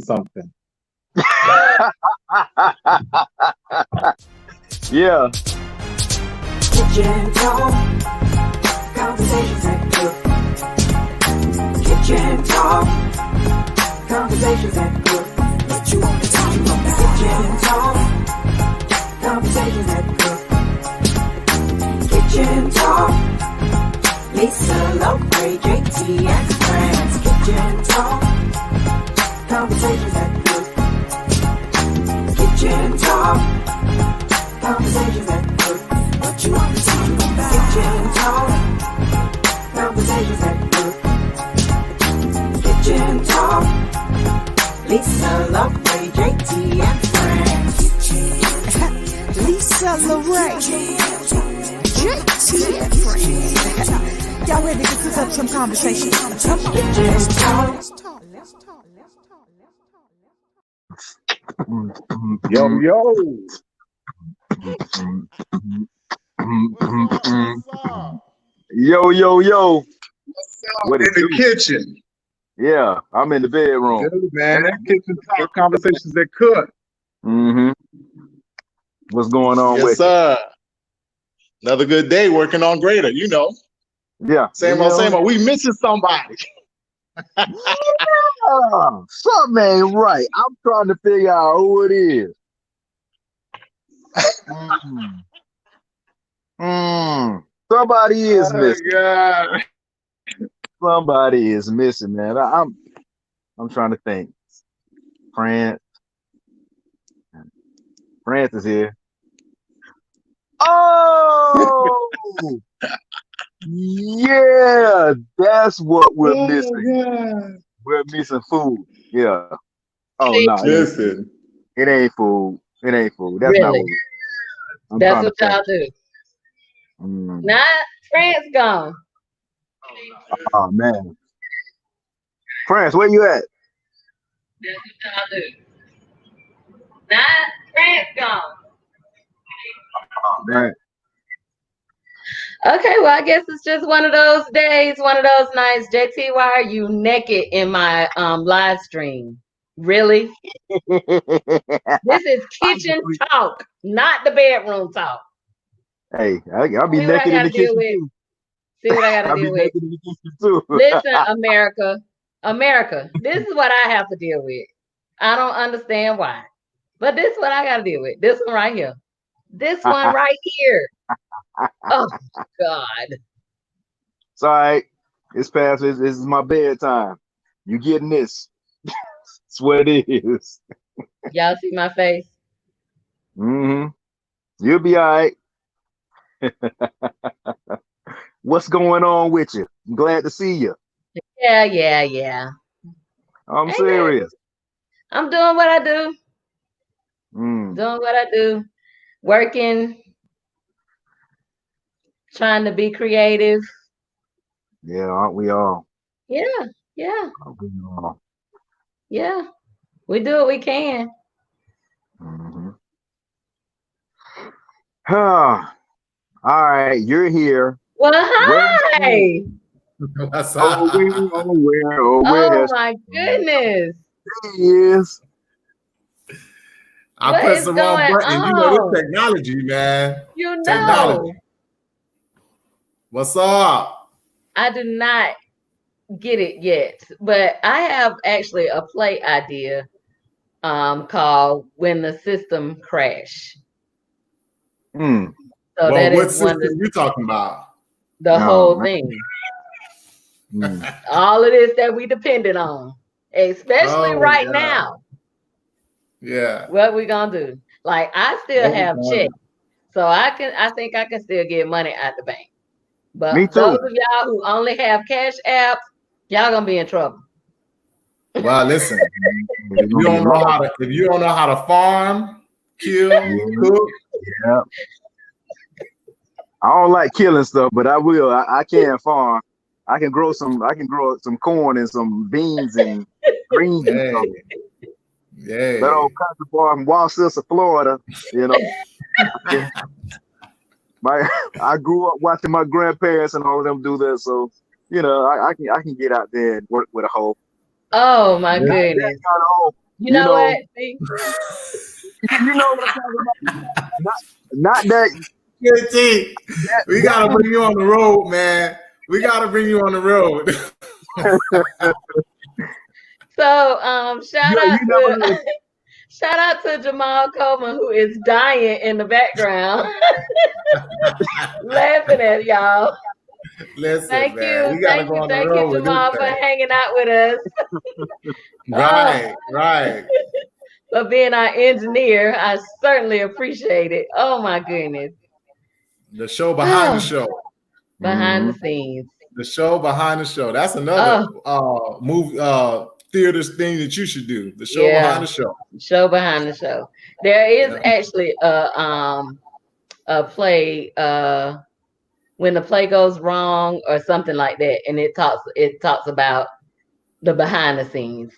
something. Yeah. Kitchen talk, conversations that cook. Kitchen talk, conversations that cook. What you want to talk about? Kitchen talk, conversations that cook. Kitchen talk, Lisa, Lopre, JT, and friends. Kitchen talk, conversations that cook. Kitchen talk, conversations that cook. What you want to talk about? Kitchen talk, conversations that cook. Kitchen talk, Lisa, Lopre, JT, and friends. Lisa, Lorraine, JT, and friends. Y'all ready to cook up some conversation? Come on. Kitchen talk. Yo, yo. Yo, yo, yo. What In it the do? kitchen. Yeah, I'm in the bedroom. Good, man. Kitchen talk, conversations that cook. Mm-hmm. What's going on Yes, with sir. Another good day working on Greater. You know, you? Yeah. same old, same old. We missing somebody. Yeah, something ain't right. I'm trying to figure out who it is. Somebody is Oh, missing. God. Somebody is missing, man. I'm trying to think. France is here. Oh, yeah, that's what we're missing. God. We're missing food. Yeah. Oh no, Listen, it ain't food. It ain't food. That's not Really? what I'm That's trying what to y'all think. do. Mm. Not France gone. Oh man, France, where you at? That's what y'all do. Not France gone. Oh man. Okay, well, I guess it's just one of those days, one of those nights. JT, why are you naked in my live stream? Really? This is kitchen talk, not the bedroom talk. Hey, I'll be See what I naked in gotta the deal kitchen with. too. See what I gotta I'll be deal with. naked in the kitchen too. Listen, America, this is what I have to deal with. I don't understand why. But this is what I gotta deal with. This one right here. This one right here. Oh God. It's all right. It's past. This is my bedtime. You getting this? That's what it is. Y'all see my face? Mm-hmm. You'll be all right. What's going on with you? I'm glad to see you. Yeah. I'm Ain't serious. I'm doing what I do. Mm. Doing what I do. Working. Trying to be creative. Yeah, aren't we all? Yeah. Aren't we all? Yeah. We do what we can. Mm-hmm. All right, you're here. Well, Where's hi. what's oh, up? where Oh has my goodness. she is? I What pressed is the wrong going button. You know on? this technology, man. You know, Technology. What's up? I do not get it yet, but I have actually a play idea called When the System Crash. Mm. So Well, that what is one system of you talking about? the Oh, whole man. thing. Mm. All of this that we depended on, especially Oh, right God. now. Yeah. What we gonna do? Like I still What we have gonna checks, so I think I can still get money out the bank. Me But too. those of y'all who only have Cash App, y'all gonna be in trouble. Well, listen. We're If gonna you be don't know how to farm, kill, Yeah. cook, Yeah. I don't like killing stuff, but I will. I can farm. I can grow some corn and some beans and greens and stuff. hey, That old country boy from Walsilla, Florida, you know. I grew up watching my grandparents and all of them do that, so you know I can get out there and work with a hoe. Oh my That goodness. kind of old. You know what? See? You know what I'm talking about? Not that. KT, we gotta bring you on the road, man. We gotta bring you on the road. So You shout out to Jamal Coleman, who is dying in the background, laughing at y'all. Listen, Thank man, you, we gotta go on the road with Jamal, this for thing. hanging out with us. Right. For being our engineer. I certainly appreciate it. Oh my goodness. The show behind the show. Behind the scenes. The show behind the show. That's another movie theater thing that you should do. The show behind the show. Show behind the show. There is actually a play when the play goes wrong or something like that, and it talks about the behind the scenes.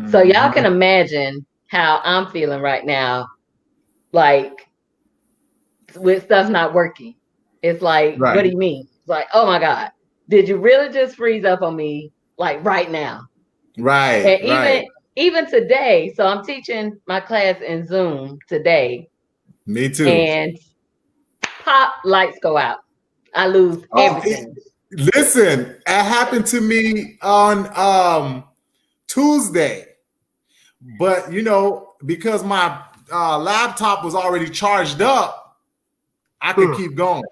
So y'all can imagine how I'm feeling right now, like with stuff not working. It's like, what do you mean? It's like, oh my God, did you really just freeze up on me like right now? Right. And even today, so I'm teaching my class in Zoom today. Me too. And pop, lights go out. I lose everything. Listen, it happened to me on Tuesday. But because my laptop was already charged up, I could keep going.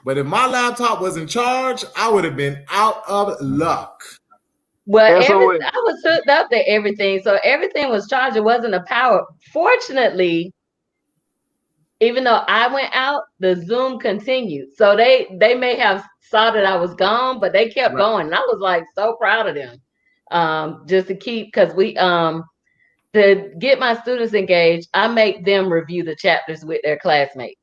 But if my laptop wasn't charged, I would have been out of luck. Well, I was hooked up to everything, so everything was charged. It wasn't a power. Fortunately, even though I went out, the Zoom continued. So they may have saw that I was gone, but they kept going. And I was like so proud of them. Just to keep, because we to get my students engaged, I make them review the chapters with their classmates.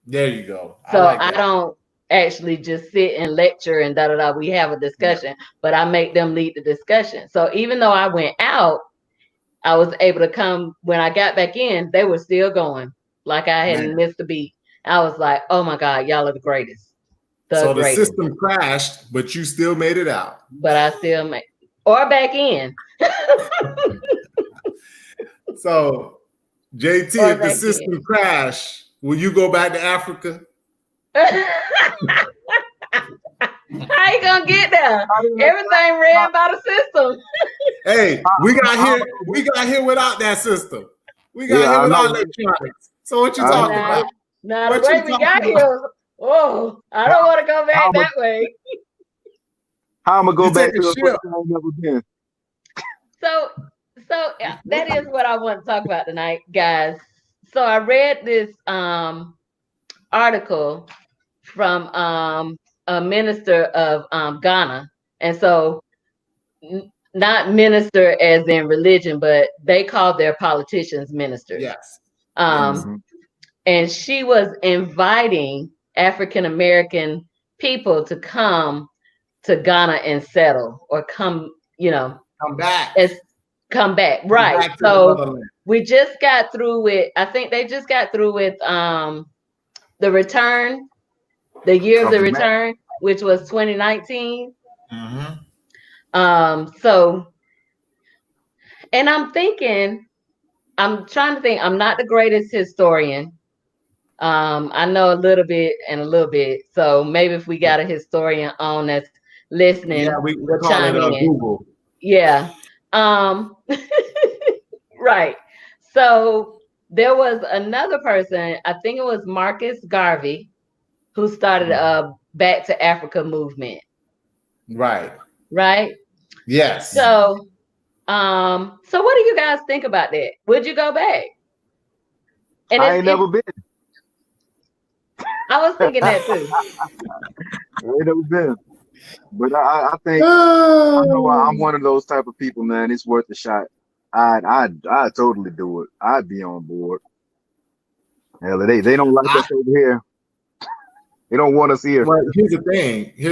There you go. So I don't actually just sit and lecture and we have a discussion, but I make them lead the discussion. So even though I went out, I was able to come. When I got back in, they were still going like I hadn't missed a beat. I was like, oh my God, y'all are the greatest. The system crashed, but you still made it out. But I still made or back in. So JT, if the system crashed, will you go back to Africa? How you gonna get there? Everything ran by the system. Hey, we got here without that system. We got here without electronics. So what you talking about? Now the way we got here, I don't want to go back that way. How I'm gonna go back to the place I've never been? So that is what I want to talk about tonight, guys. So I read this article from a minister of Ghana, and so not minister as in religion, but they call their politicians ministers. Yes. And she was inviting African American people to come to Ghana and settle, or come back. Come back. Right. So we just got through with, I think they just got through with the return, the year of the return, which was 2019. So, and I'm trying to think, I'm not the greatest historian. I know a little bit and a little bit. So maybe if we got a historian on that's listening, we'll chime in. Google. Yeah. Right. So there was another person, I think it was Marcus Garvey, who started a Back to Africa movement. Right. Yes. So what do you guys think about that? Would you go back? And I ain't never been. I was thinking that too. I ain't never been. But I think I know I'm one of those type of people, man. It's worth a shot. I'd totally do it. I'd be on board. Hell, they don't like us over here. They don't want us here. But here's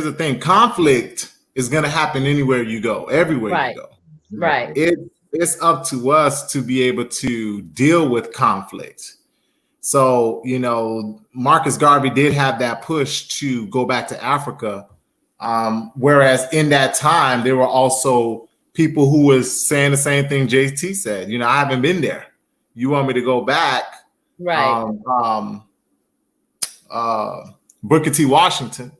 the thing. Conflict is gonna happen anywhere you go, everywhere you go. Right. It's up to us to be able to deal with conflict. So, Marcus Garvey did have that push to go back to Africa. Whereas in that time, there were also people who was saying the same thing JT said. You know, I haven't been there. You want me to go back? Right. Booker T. Washington,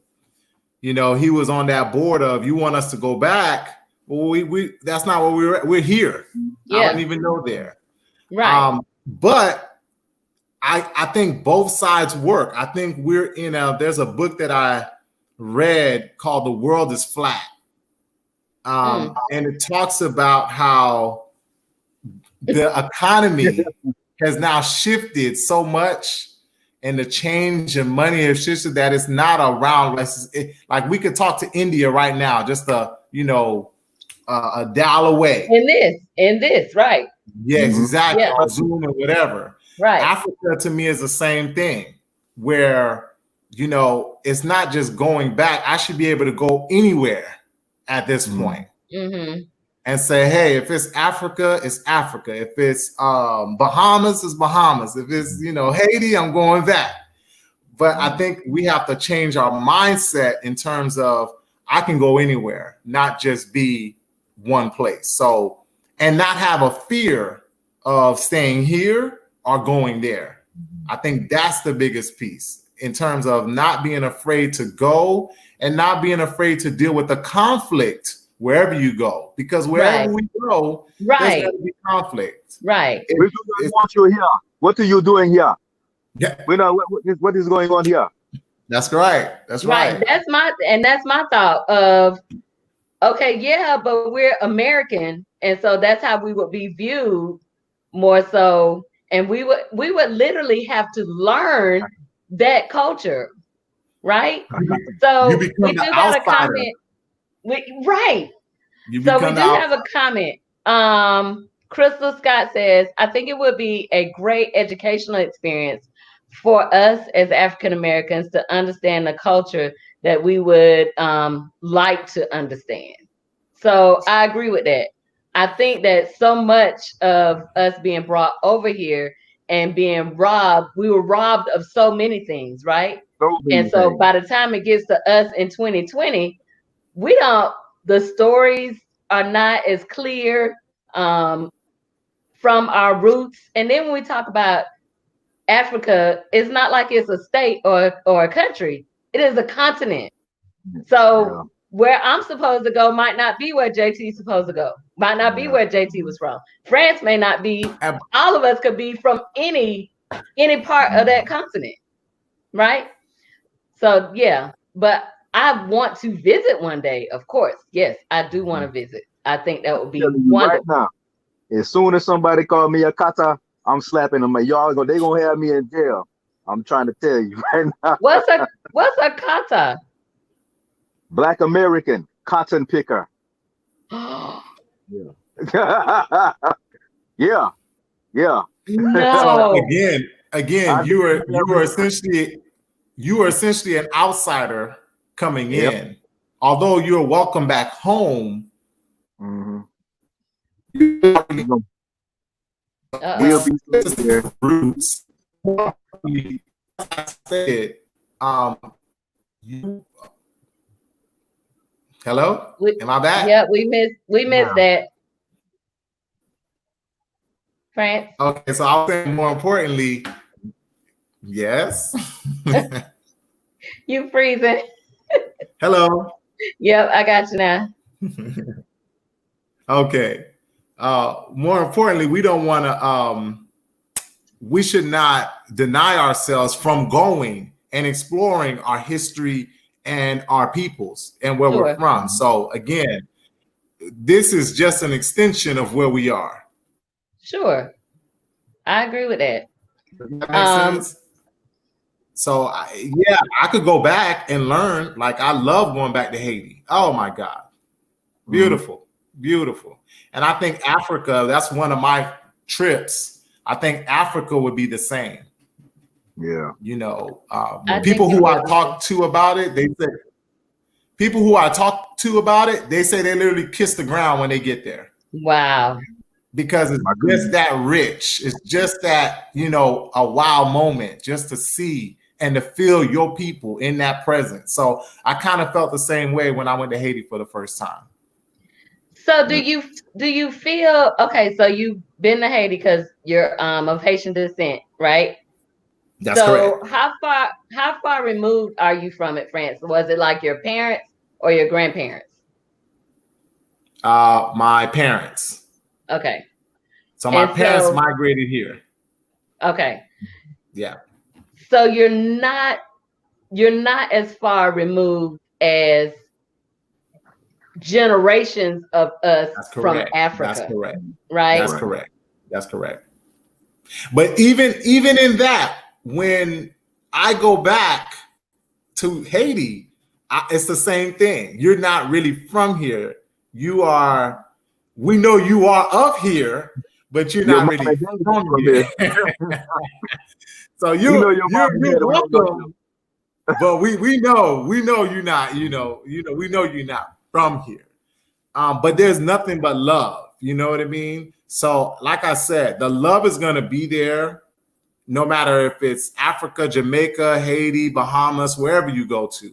you know, he was on that board of, you want us to go back? Well, we that's not what we're here. Yeah. I don't even know there. Right. But I think both sides work. I think we're in there's a book that I read called The World is Flat. And it talks about how the economy has now shifted so much, and the change in money has shifted that it's not around. Like we could talk to India right now, just a dial away. In this, right? Yes, exactly. Yeah. On Zoom or whatever. Right. Africa to me is the same thing, where it's not just going back. I should be able to go anywhere at this point. Mm-hmm. And say, hey, if it's Africa, it's Africa. If it's Bahamas, it's Bahamas. If it's, Haiti, I'm going that. But I think we have to change our mindset in terms of I can go anywhere, not just be one place. So, and not have a fear of staying here or going there. I think that's the biggest piece in terms of not being afraid to go and not being afraid to deal with the conflict wherever you go, because wherever we go, there's going to be conflict. Right. We do not want you here. What are you doing here? Yeah. We know what is going on here. That's right. That's right. That's my thought of, okay, yeah, but we're American, and so that's how we would be viewed more so, and we would literally have to learn that culture, right? So we do got a comment. So we do have a comment. Crystal Scott says, I think it would be a great educational experience for us as African Americans to understand the culture that we would like to understand. So I agree with that. I think that so much of us being brought over here and being robbed, we were robbed of so many things, right? So by the time it gets to us in 2020, the stories are not as clear from our roots. And then when we talk about Africa, it's not like it's a state or a country. It is a continent. So where I'm supposed to go might not be where JT's supposed to go. Might not be where JT was from. France may not be. All of us could be from any part of that continent, right? So yeah, but I want to visit one day, of course. Yes, I do want to visit. I think that would be wonderful. Right now, as soon as somebody call me a kata, I'm slapping them. Y'all they gonna have me in jail. I'm trying to tell you right now. What's a kata? Black American cotton picker. Yeah. Yeah. No. So again, you were essentially an outsider coming in. Although you're welcome back home. Mm-hmm. We'll be there. Roots. I said, hello? Am I back? Yeah, we missed that. France. Okay, so I'll say more importantly, yes. You freezing. Hello. Yep, I got you now. Okay. More importantly, we don't want to we should not deny ourselves from going and exploring our history and our peoples and where we're from. So again, this is just an extension of where we are. Sure. I agree with that. Does that make sense? So I could go back and learn. Like I love going back to Haiti. Oh my God. Beautiful. Beautiful. And I think Africa, that's one of my trips. I think Africa would be the same. Yeah. People who I talk to about it, they say they literally kiss the ground when they get there. Wow. Because it's just that rich. It's just that, a wow moment just to see and to feel your people in that presence. So I kind of felt the same way when I went to Haiti for the first time. So do you feel okay? So you've been to Haiti because you're of Haitian descent, right? That's So correct. how far removed are you from it, France? Was it like your parents or your grandparents? My parents. Okay. So my And parents so migrated here. okay. Yeah. So you're not as far removed as generations of us That's from correct. That's Africa, correct. right? That's correct. That's correct. But even in that, when I go back to Haiti, it's the same thing. You're not really from here. You are. We know you are of here, but you're Your not mom really and daddy from from here. here. So We know your mom and you're daddy from here. welcome. But we know you're not. We know you're not from here. But there's nothing but love. You know what I mean? So, like I said, the love is going to be there no matter if it's Africa, Jamaica, Haiti, Bahamas, wherever you go to.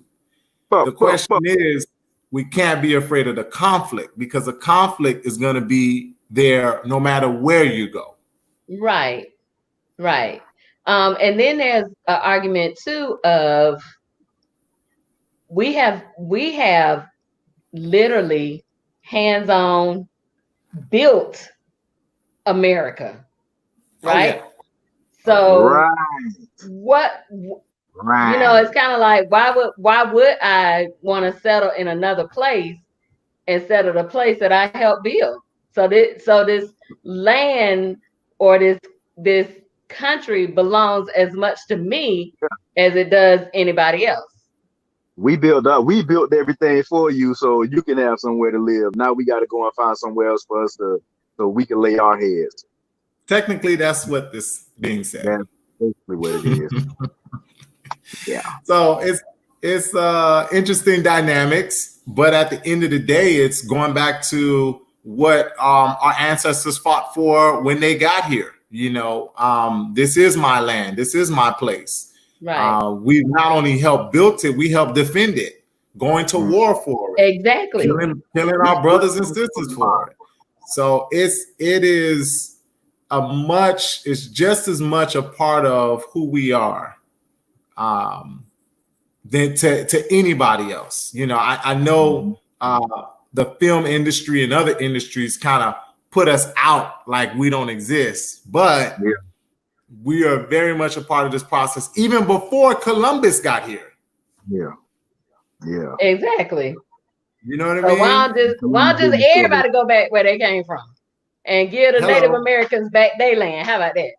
The question is, we can't be afraid of the conflict because the conflict is going to be there no matter where you go. Right. Right. And then there's an argument too of we have literally hands-on built America, right? Oh, yeah. So Right. what Right. it's kind of like why would I want to settle in another place instead of the place that I helped build? So this land or this country belongs as much to me as it does anybody else. We built everything for you so you can have somewhere to live. Now we got to go and find somewhere else for us so we can lay our heads. Technically, that's what this being said. That's basically what it is. Yeah. So it's interesting dynamics, but at the end of the day, it's going back to what our ancestors fought for when they got here. This is my land. This is my place. Right. We not only helped build it, we helped defend it, going to war for it. Exactly. Killing our brothers and sisters for it. So it's just as much a part of who we are than to anybody else. I know the film industry and other industries kind of put us out like we don't exist, but we are very much a part of this process, even before Columbus got here. Yeah. Yeah. Exactly. You know what I So mean? why don't just everybody go back where they came from and give the Native Americans back their land? How about that?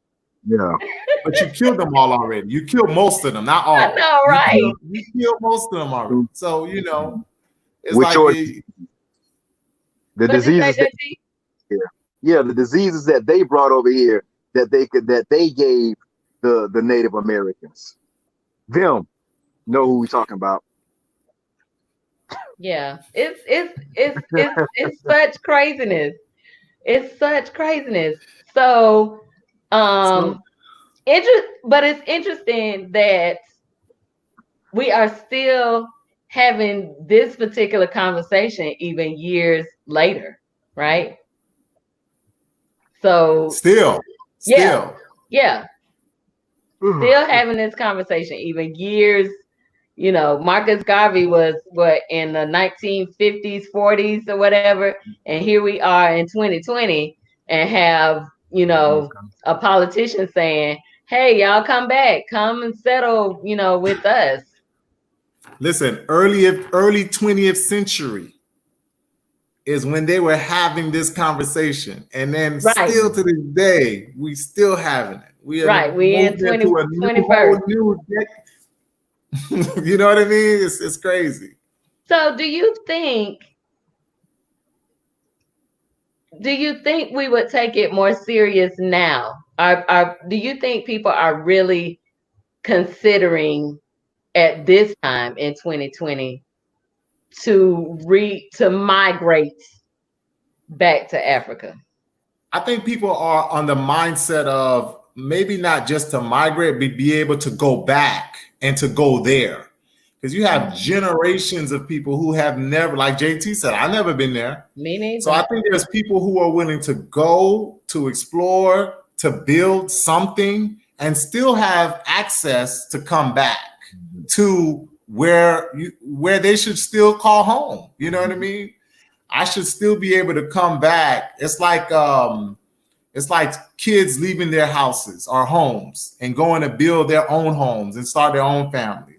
Yeah. But you killed them all already. You killed most of them, not all. I know, right? You killed most of them already. So it's With like the diseases. The diseases that they brought over here that they gave the Native Americans. Them know who we're talking about. Yeah, it's such craziness. It's such craziness. So, but it's interesting that we are still having this particular conversation even years later, right? So still. Still having this conversation even years. Marcus Garvey was in the 1950s, 40s, or whatever, and here we are in 2020 and have a politician saying, "Hey, y'all come back, come and settle, with us." Listen, early 20th century is when they were having this conversation, and then still to this day, we still having it. We in 21st. You know what I mean? It's crazy. So do you think we would take it more serious now? Do you think people are really considering at this time in 2020 to migrate back to Africa? I think people are on the mindset of maybe not just to migrate, but be able to go back and to go there. because you have generations of people who have never, like JT said, I've never been there. Me neither. So I think there's people who are willing to go, to explore, to build something, and still have access to come back to where they should still call home. You know what I mean? I should still be able to come back. It's like kids leaving their houses or homes and going to build their own homes and start their own families.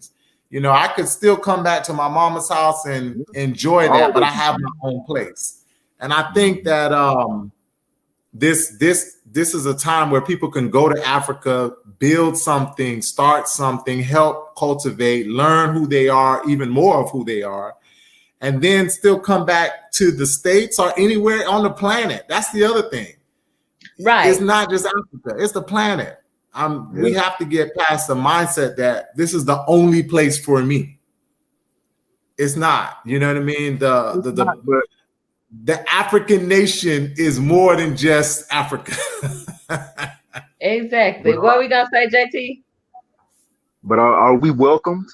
You know, I could still come back to my mama's house and enjoy that, but I have my own place. And I think that this is a time where people can go to Africa, build something, start something, help cultivate, learn who they are, even more of who they are, and then still come back to the States or anywhere on the planet. That's the other thing. Right. It's not just Africa, it's the planet. We have to get past the mindset that this is the only place for me. It's not, you know what I mean? The African nation is more than just Africa. Exactly. What are we gonna say, JT? But are we welcomed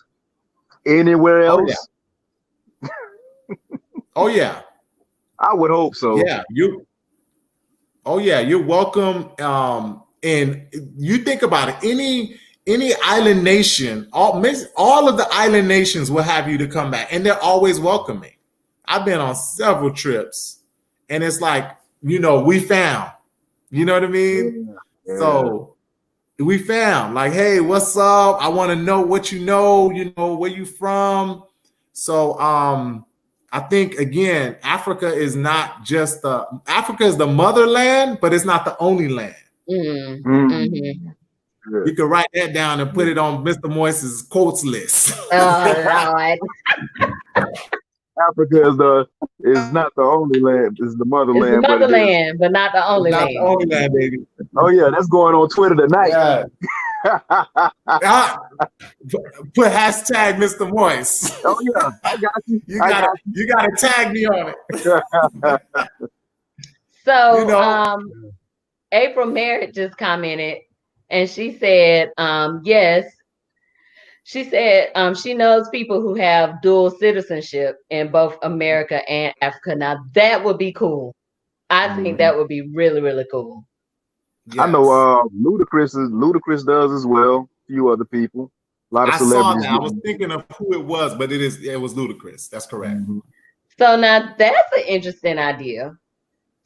anywhere else? Oh yeah. I would hope so. Yeah, you're welcome. And you think about it, any island nation, all of the island nations will have you to come back, and they're always welcoming. I've been on several trips, and it's like, you know, we found, you know what I mean? Yeah. So we found, like, hey, what's up? I want to know what you know, where you from. So I think, again, Africa is not just Africa is the motherland, but it's not the only land. Mm-hmm. Mm-hmm. You can write that down and put it on Mr. Moise's quotes list. Lord. Africa is not the only land, it's the motherland. It's the motherland, but not the only land. Not the only land, baby. Oh yeah, that's going on Twitter tonight. Yeah. Put hashtag Mr. Moise. Oh yeah, I got you. You gotta tag me on it. So April Merritt just commented, and she said, yes. She said she knows people who have dual citizenship in both America and Africa. Now that would be cool. I think that would be really, really cool. Yes. I know Ludacris does as well. A few other people. A lot of celebrities. Saw that. I was thinking of who it was, but it was Ludacris. That's correct. Mm-hmm. So now that's an interesting idea,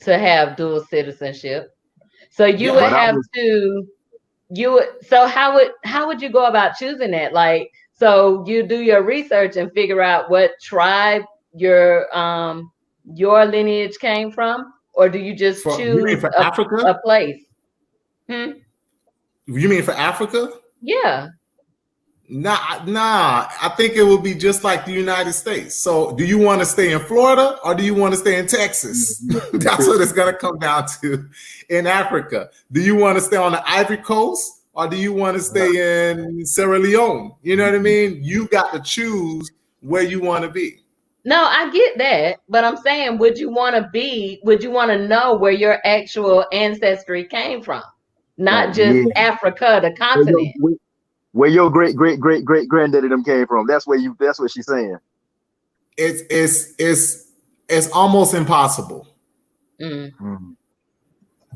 to have dual citizenship. So you would have to. So how would you go about choosing that? Like, so you do your research and figure out what tribe your lineage came from, or do you just choose a place? You mean for Africa? Yeah. Nah. I think it would be just like the United States. So, do you want to stay in Florida or do you want to stay in Texas? That's what it's going to come down to. In Africa, do you want to stay on the Ivory Coast or do you want to stay in Sierra Leone? You know what I mean? You got to choose where you want to be. No, I get that, but I'm saying, would you want to know where your actual ancestry came from? Not just Africa, the continent. Where your great granddaddy them came from. That's what she's saying. It's almost impossible. Mm-hmm.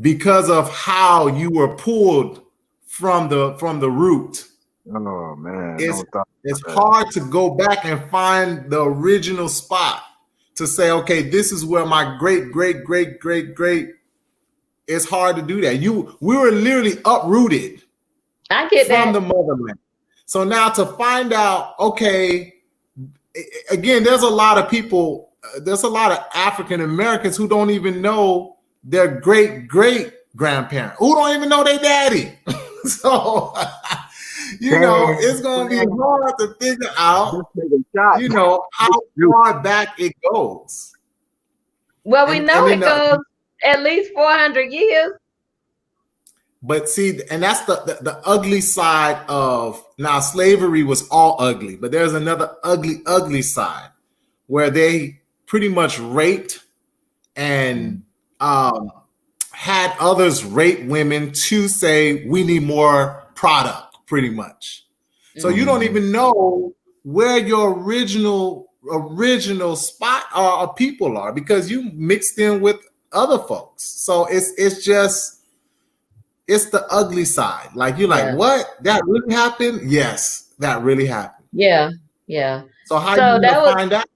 Because of how you were pulled from the root. Oh man. It's hard to go back and find the original spot to say, okay, this is where my great. It's hard to do that. We were literally uprooted. I get that. From the motherland. So now to find out, okay, again, there's a lot of people, there's a lot of African Americans who don't even know their great grandparent, who don't even know their daddy. So, it's going to be hard to figure out, how far back it goes. Well, we know it goes at least 400 years. But see, and that's the ugly side of, now slavery was all ugly, but there's another ugly side where they pretty much raped and had others rape women to say, we need more product, pretty much. So you don't even know where your original spot or people are, because you mixed in with other folks. So it's the ugly side. Like you're like, what? That really happened? Yes, that really happened. Yeah. So how So you gonna find out?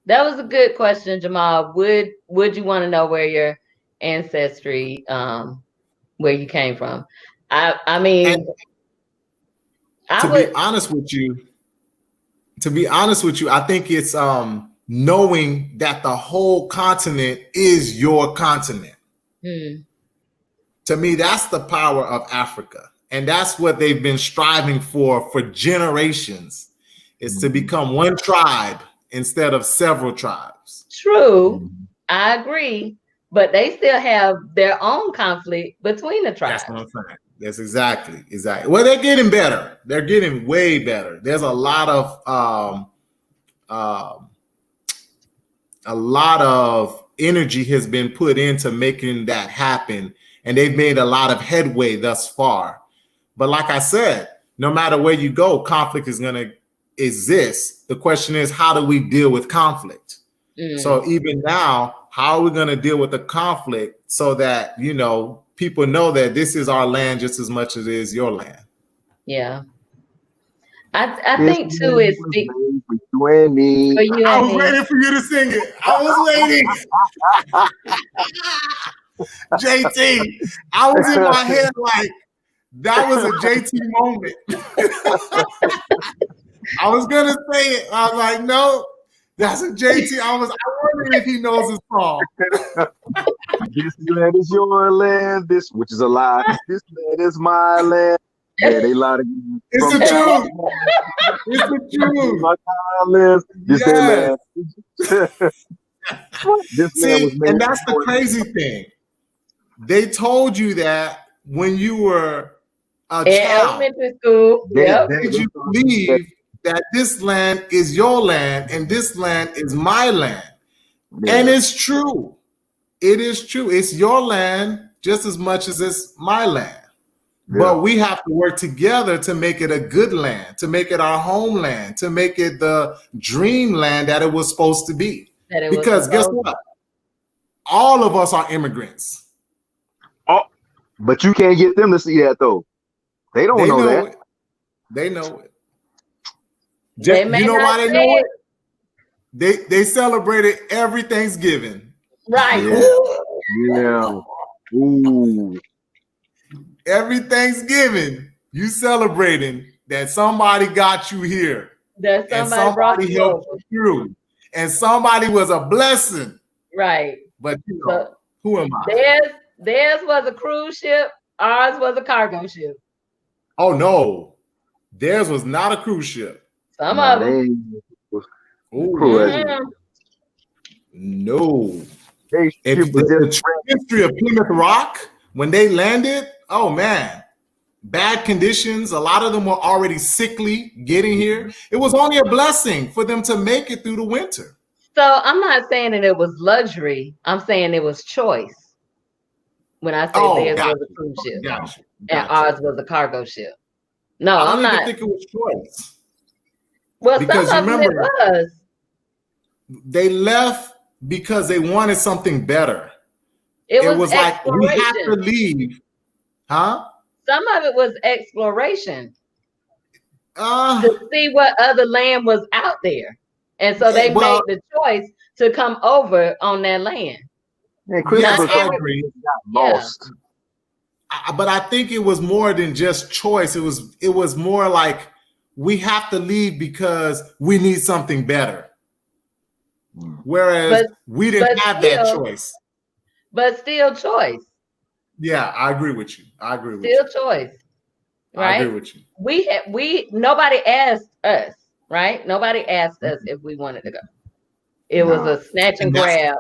That was a good question, Jamal. Would you want to know where your ancestry, where you came from? I mean, to be honest with you, I think it's knowing that the whole continent is your continent. To me, that's the power of Africa. And that's what they've been striving for generations, is to become one tribe instead of several tribes. True. I agree. But they still have their own conflict between the tribes. That's what I'm saying. That's exactly. Well, they're getting better. They're getting way better. There's a lot of energy has been put into making that happen, and they've made a lot of headway thus far. But like I said, no matter where you go, conflict is going to exist. The question is, how do we deal with conflict? So even now, how are we going to deal with the conflict so that, people know that this is our land just as much as it is your land? Yeah. I think too it's big for you and me. I was waiting for you to sing it. I was waiting. JT, I was in my head like that was a JT moment. I was gonna say it. I was like, no, that's a JT. I wondering if he knows his song. This land is your land. This, which is a lie. This land is my land. Yeah, they lie to you. It's the truth. It's the truth. My land. This land. See, and that's the crazy thing. They told you that when you were a child. Elementary school. Did you believe that this land is your land and this land is my land? And it's true. It is true. It's your land just as much as it's my land. But we have to work together to make it a good land, to make it our homeland, to make it the dreamland that it was supposed to be. Because guess what? All of us are immigrants. Oh, but you can't get them to see that though. They don't know that. It. They know it. You know why they know it? They celebrated every Thanksgiving. Right. Yeah. Ooh. Every Thanksgiving, you celebrating that somebody got you here. That somebody helped you through. And somebody was a blessing. Right. But who am I? Theirs was a cruise ship. Ours was a cargo ship. Oh, no. Theirs was not a cruise ship. Some of them. No. If the history of Plymouth Rock, when they landed, oh man, bad conditions. A lot of them were already sickly getting here. It was only a blessing for them to make it through the winter. So I'm not saying that it was luxury. I'm saying it was choice. When I say theirs was a cruise ship and ours was a cargo ship. No, I'm not. I think it was choice. Well, because some of it was. They left because they wanted something better. It was like we have to leave. Huh? Some of it was exploration. To see what other land was out there. And so they made the choice to come over on that land. Yeah, I agree. Lost. But I think it was more than just choice. It was more like we have to leave because we need something better. Whereas we didn't have that choice. But still choice. Yeah, I agree with you. Still choice. Right? I agree with you. We nobody asked us, right? Nobody asked us if we wanted to go. It was a snatch and grab.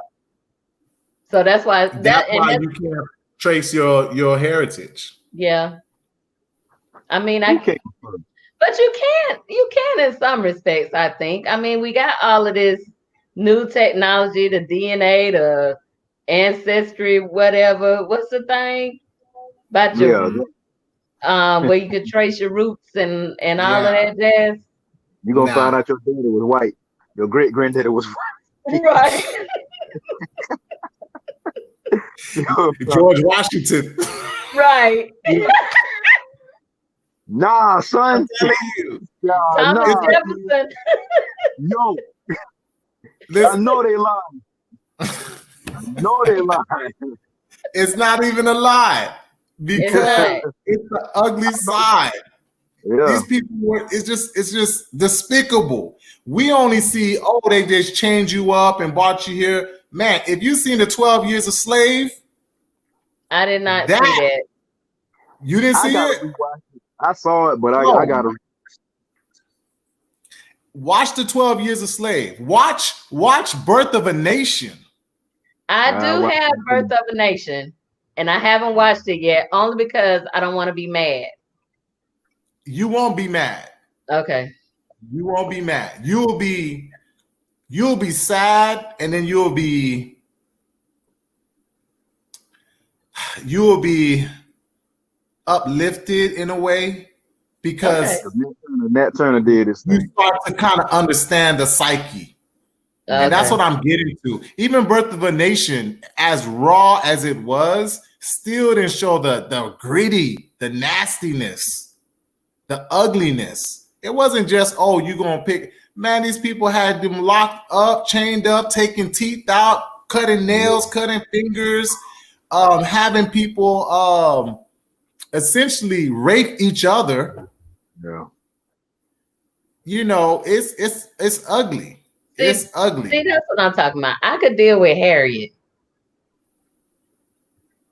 So that's why you can't trace your heritage. Yeah. I mean, but you can in some respects, I think. I mean, we got all of this new technology, the DNA, the ancestry, whatever. What's the thing about your where you could trace your roots and all of that jazz? You're gonna Nah. find out your daddy was white. Your great granddaddy was white. Right. George Washington. Right. Nah, son. I'm telling you. Thomas Nah. Jefferson. Yo, I Listen, know they lying. I know they lying. it's not even a lie because it's the ugly side. Yeah. These people were, it's just despicable. We only see, oh, they just changed you up and brought you here. Man, if you seen the 12 years a slave, I did not see that. you didn't see gotta it? rewatch it. I saw it, but I gotta Watch the 12 years a slave. Watch Birth of a Nation. I do have Birth of a Nation, and I haven't watched it yet, only because I don't want to be mad. You won't be mad. Okay. You won't be mad. You'll be sad, and then you'll be uplifted in a way because Nat Turner did his you thing. start to kind of understand the psyche. And that's what I'm getting to. Even Birth of a Nation, as raw as it was, still didn't show the gritty, the nastiness, the ugliness. It wasn't just, oh, you're going to pick. Man, these people had them locked up, chained up, taking teeth out, cutting nails, cutting fingers, having people essentially rape each other. Yeah. You know, it's ugly. It's ugly. See, that's what I'm talking about. I could deal with Harriet.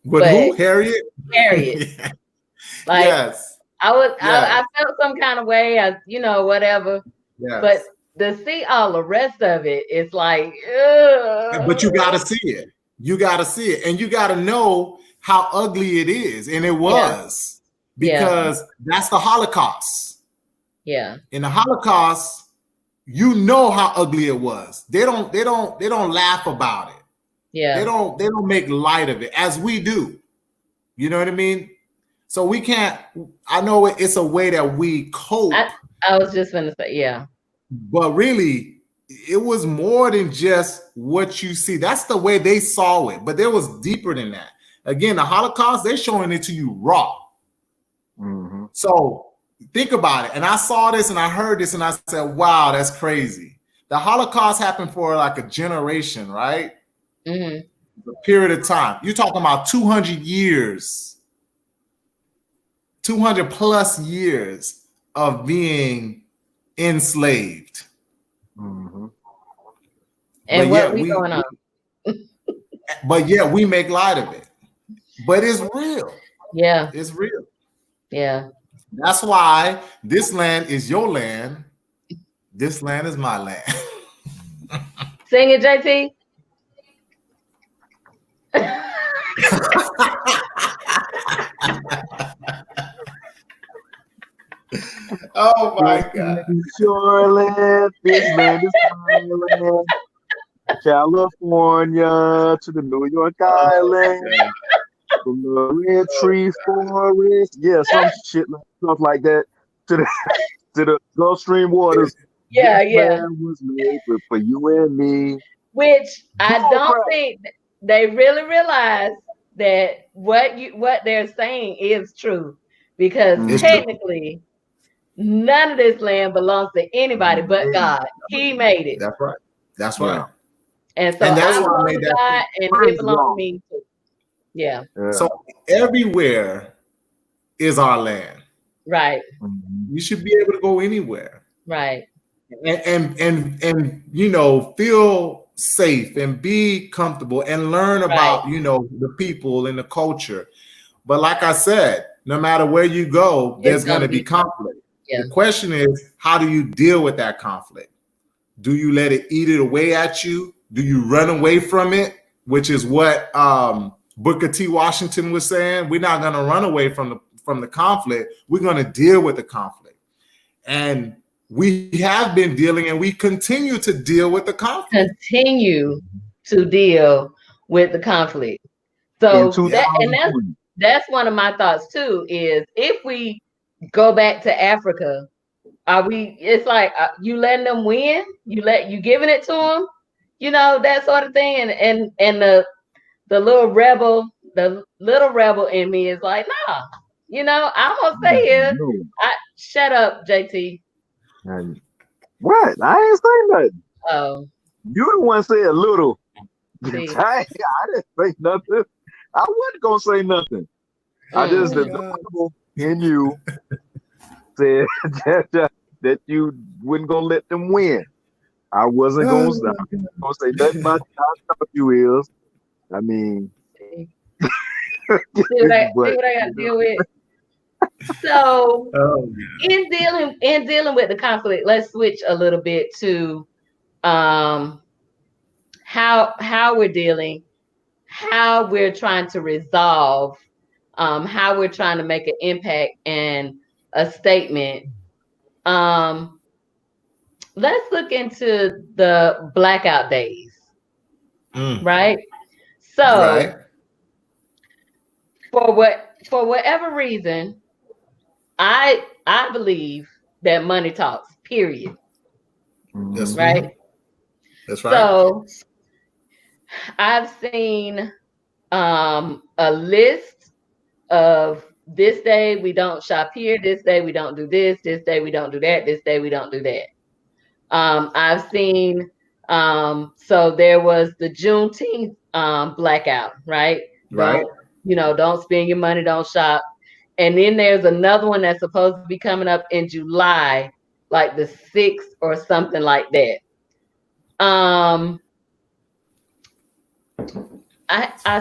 With who? Harriet? Harriet. Like, yes. I felt some kind of way, whatever. Yes. But to see all the rest of it, it's like, ugh. But you got to see it. You got to see it. And you got to know how ugly it is. And it was because that's the Holocaust. Yeah. In the Holocaust, you know how ugly it was. They don't laugh about it. Yeah. They don't make light of it as we do. You know what I mean? So we can't, I know it's a way that we cope. I was just going to say, yeah. But really, it was more than just what you see. That's the way they saw it. But there was deeper than that. Again, the Holocaust, they're showing it to you raw. Mm-hmm. So think about it. And I saw this and I heard this and I said, wow, that's crazy. The Holocaust happened for like a generation, right? Mm-hmm. A period of time. You're talking about 200 years, 200 plus years of being enslaved. Mm-hmm. And what we going on? But yeah, we make light of it. But it's real. Yeah. It's real. Yeah. That's why this land is your land. This land is my land. Sing it, JT. Oh my God. Surely this land is my land. California to the New York Island. From the red tree forest. Yeah, some shit stuff like that. To the Gulf Stream waters. Yeah. Land was made for you and me. Which I don't think they really realize that what they're saying is true, because technically none of this land belongs to anybody but God. He made it. That's right. That's right. And so that's I why I belong made to that God, and it belongs to me too. Yeah. So everywhere is our land. Right. You should be able to go anywhere. Right. And feel safe and be comfortable and learn about the people and the culture. But like I said, no matter where you go, there's going to be conflict. Yeah. The question is, how do you deal with that conflict? Do you let it eat it away at you? Do you run away from it? Which is what Booker T. Washington was saying. We're not going to run away from the conflict. We're going to deal with the conflict. And we have been dealing, and we continue to deal with the conflict. Continue to deal with the conflict. So that's one of my thoughts too, is if we go back to Africa Are we? It's like you letting them win. You giving it to them. You know, that sort of thing. And the little rebel in me is like, nah. You know, I'm gonna stay here. No. Shut up, JT. And what? I ain't saying nothing. Oh, You the one said little. see. I didn't say nothing. I wasn't gonna say nothing. I just the devil in you said that you wasn't gonna let them win. I wasn't gonna say nothing about how tough you is. I mean, See what I got to deal with. So, in dealing with the conflict, let's switch a little bit to how we're dealing, how we're trying to resolve, how we're trying to make an impact and a statement. Let's look into the blackout days, right? So, for whatever reason, I believe that money talks. Period. That's right. That's right. So, I've seen a list of this day we don't shop here, this day we don't do this day we don't do that, this day we don't do that. I've seen so there was the Juneteenth blackout, right? Right. Don't spend your money, don't shop. And then there's another one that's supposed to be coming up in July, like the 6th or something like that. I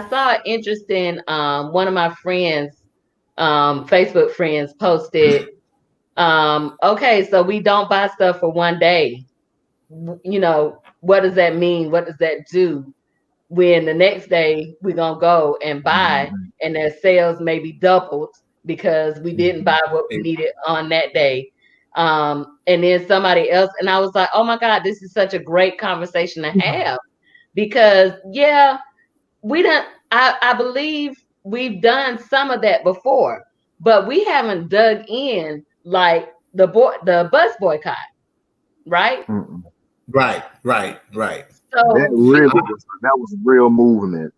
saw an interesting one of my friends, Facebook friends posted, okay, so we don't buy stuff for one day. What does that mean? What does that do? When the next day we're gonna go and buy and their sales may be doubled because we didn't buy what we needed on that day. And then somebody else, and I was like, oh my God, this is such a great conversation to have, because I believe we've done some of that before, but we haven't dug in like the bus boycott, right? Right. So that was a real movement.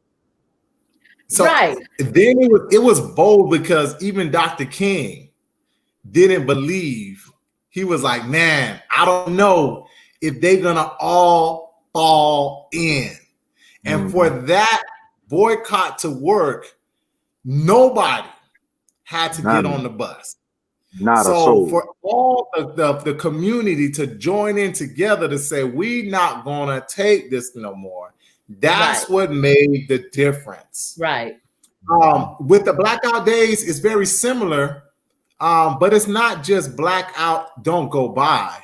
So right. Then it was bold because even Dr. King didn't believe. He was like, man, I don't know if they're gonna all fall in. And for that boycott to work, nobody had to get on the bus. So for all the community to join in together to say, we not gonna take this no more. That's what made the difference. Right. With the blackout days, it's very similar, but it's not just blackout, don't go buy.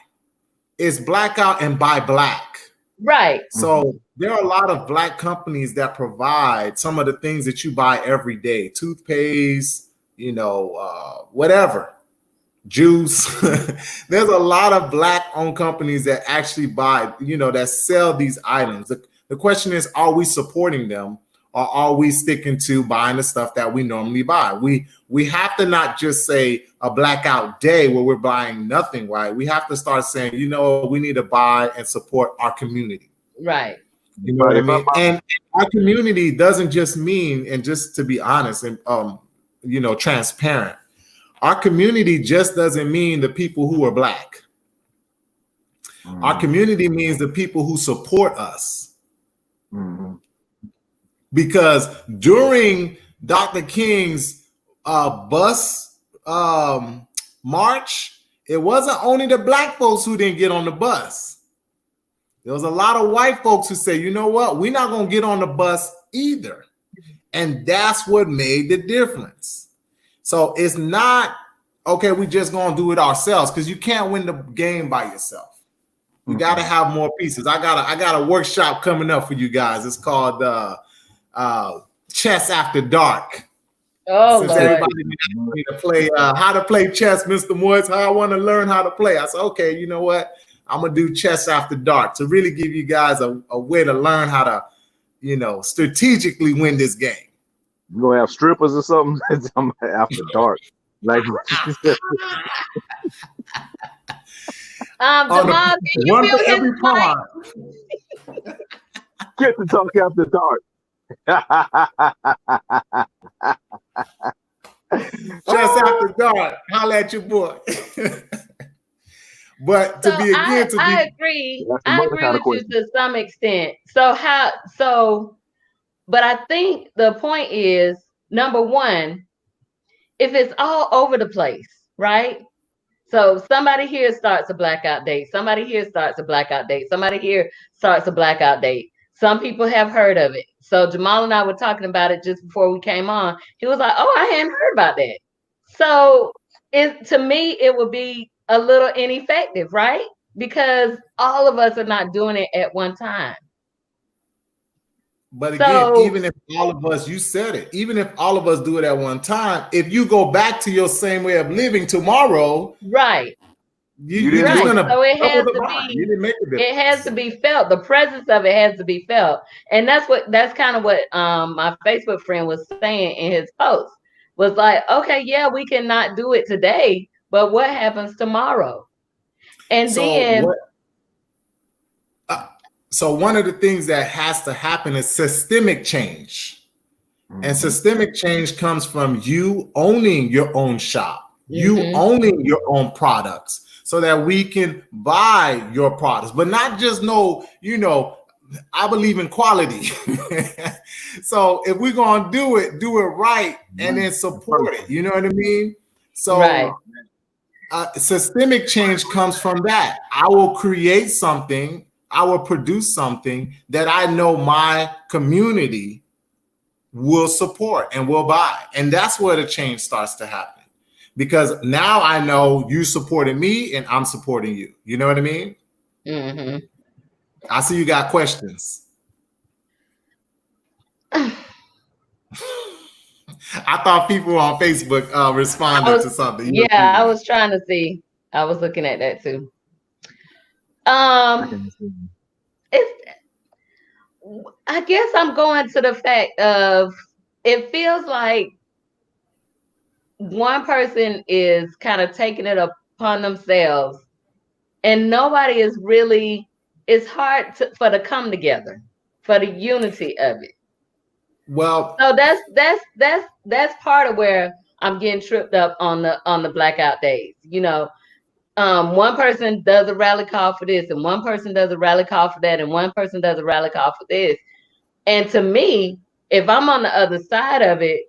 It's blackout and buy black. Right. So there are a lot of black companies that provide some of the things that you buy every day, toothpaste, whatever, juice. There's a lot of black-owned companies that actually buy, that sell these items. The question is, are we supporting them, or are we sticking to buying the stuff that we normally buy? We have to not just say a blackout day where we're buying nothing, right? We have to start saying, we need to buy and support our community. Right. You know what I mean? And our community doesn't just mean, and just to be honest and transparent, our community just doesn't mean the people who are black. Our community means the people who support us. Because during Dr. King's bus march, it wasn't only the black folks who didn't get on the bus. There was a lot of white folks who say, you know what, we're not going to get on the bus either. And that's what made the difference. So it's not, okay, we just going to do it ourselves, because you can't win the game by yourself. You got to have more pieces. I got a workshop coming up for you guys. It's called Chess After Dark. Oh, since everybody asked me to play how to play chess, Mr. Moyes, how I want to learn how to play. I said, okay, you know what? I'm gonna do Chess After Dark to really give you guys a way to learn how to, strategically win this game. You gonna have strippers or something after dark, like Jamal, can you one mute for his every mic? pond. Get to talk after dark. Just after dark. Holla at your boy. But to So be again, to I be agree. That's I another agree kind of with you question. to some extent. But I think the point is, number one, if it's all over the place, right? So somebody here starts a blackout date. Somebody here starts a blackout date. Somebody here starts a blackout date. Some people have heard of it. So Jamal and I were talking about it just before we came on. He was like, "Oh, I hadn't heard about that." So to me, it would be a little ineffective, right? Because all of us are not doing it at one time. But again, So even if all of us, you said it, even if all of us do it at one time, if you go back to your same way of living tomorrow, right. you're didn't just do it. Right. gonna So it double has the to vibe. You be, didn't make a difference. it has to be felt. The presence of it has to be felt. And that's kind of what my Facebook friend was saying in his post. Was like, okay, yeah, we cannot do it today, but what happens tomorrow? And So then what? So one of the things that has to happen is systemic change, and systemic change comes from you owning your own shop, you owning your own products, so that we can buy your products, but not just know, I believe in quality. So if we're gonna do it right, and then support it. You know what I mean? So right. Systemic change comes from that. I will create something, I will produce something that I know my community will support and will buy. And that's where the change starts to happen. Because now I know you supported me and I'm supporting you. You know what I mean? Mm-hmm. I see you got questions. I thought people on Facebook responded to something. Yeah, I was trying to see. I was looking at that too. I guess I'm going to the fact of, it feels like one person is kind of taking it upon themselves, and nobody is really. It's hard for the come together, for the unity of it. Well, so that's part of where I'm getting tripped up on the blackout days. One person does a rally call for this, and one person does a rally call for that, and one person does a rally call for this. And to me, if I'm on the other side of it,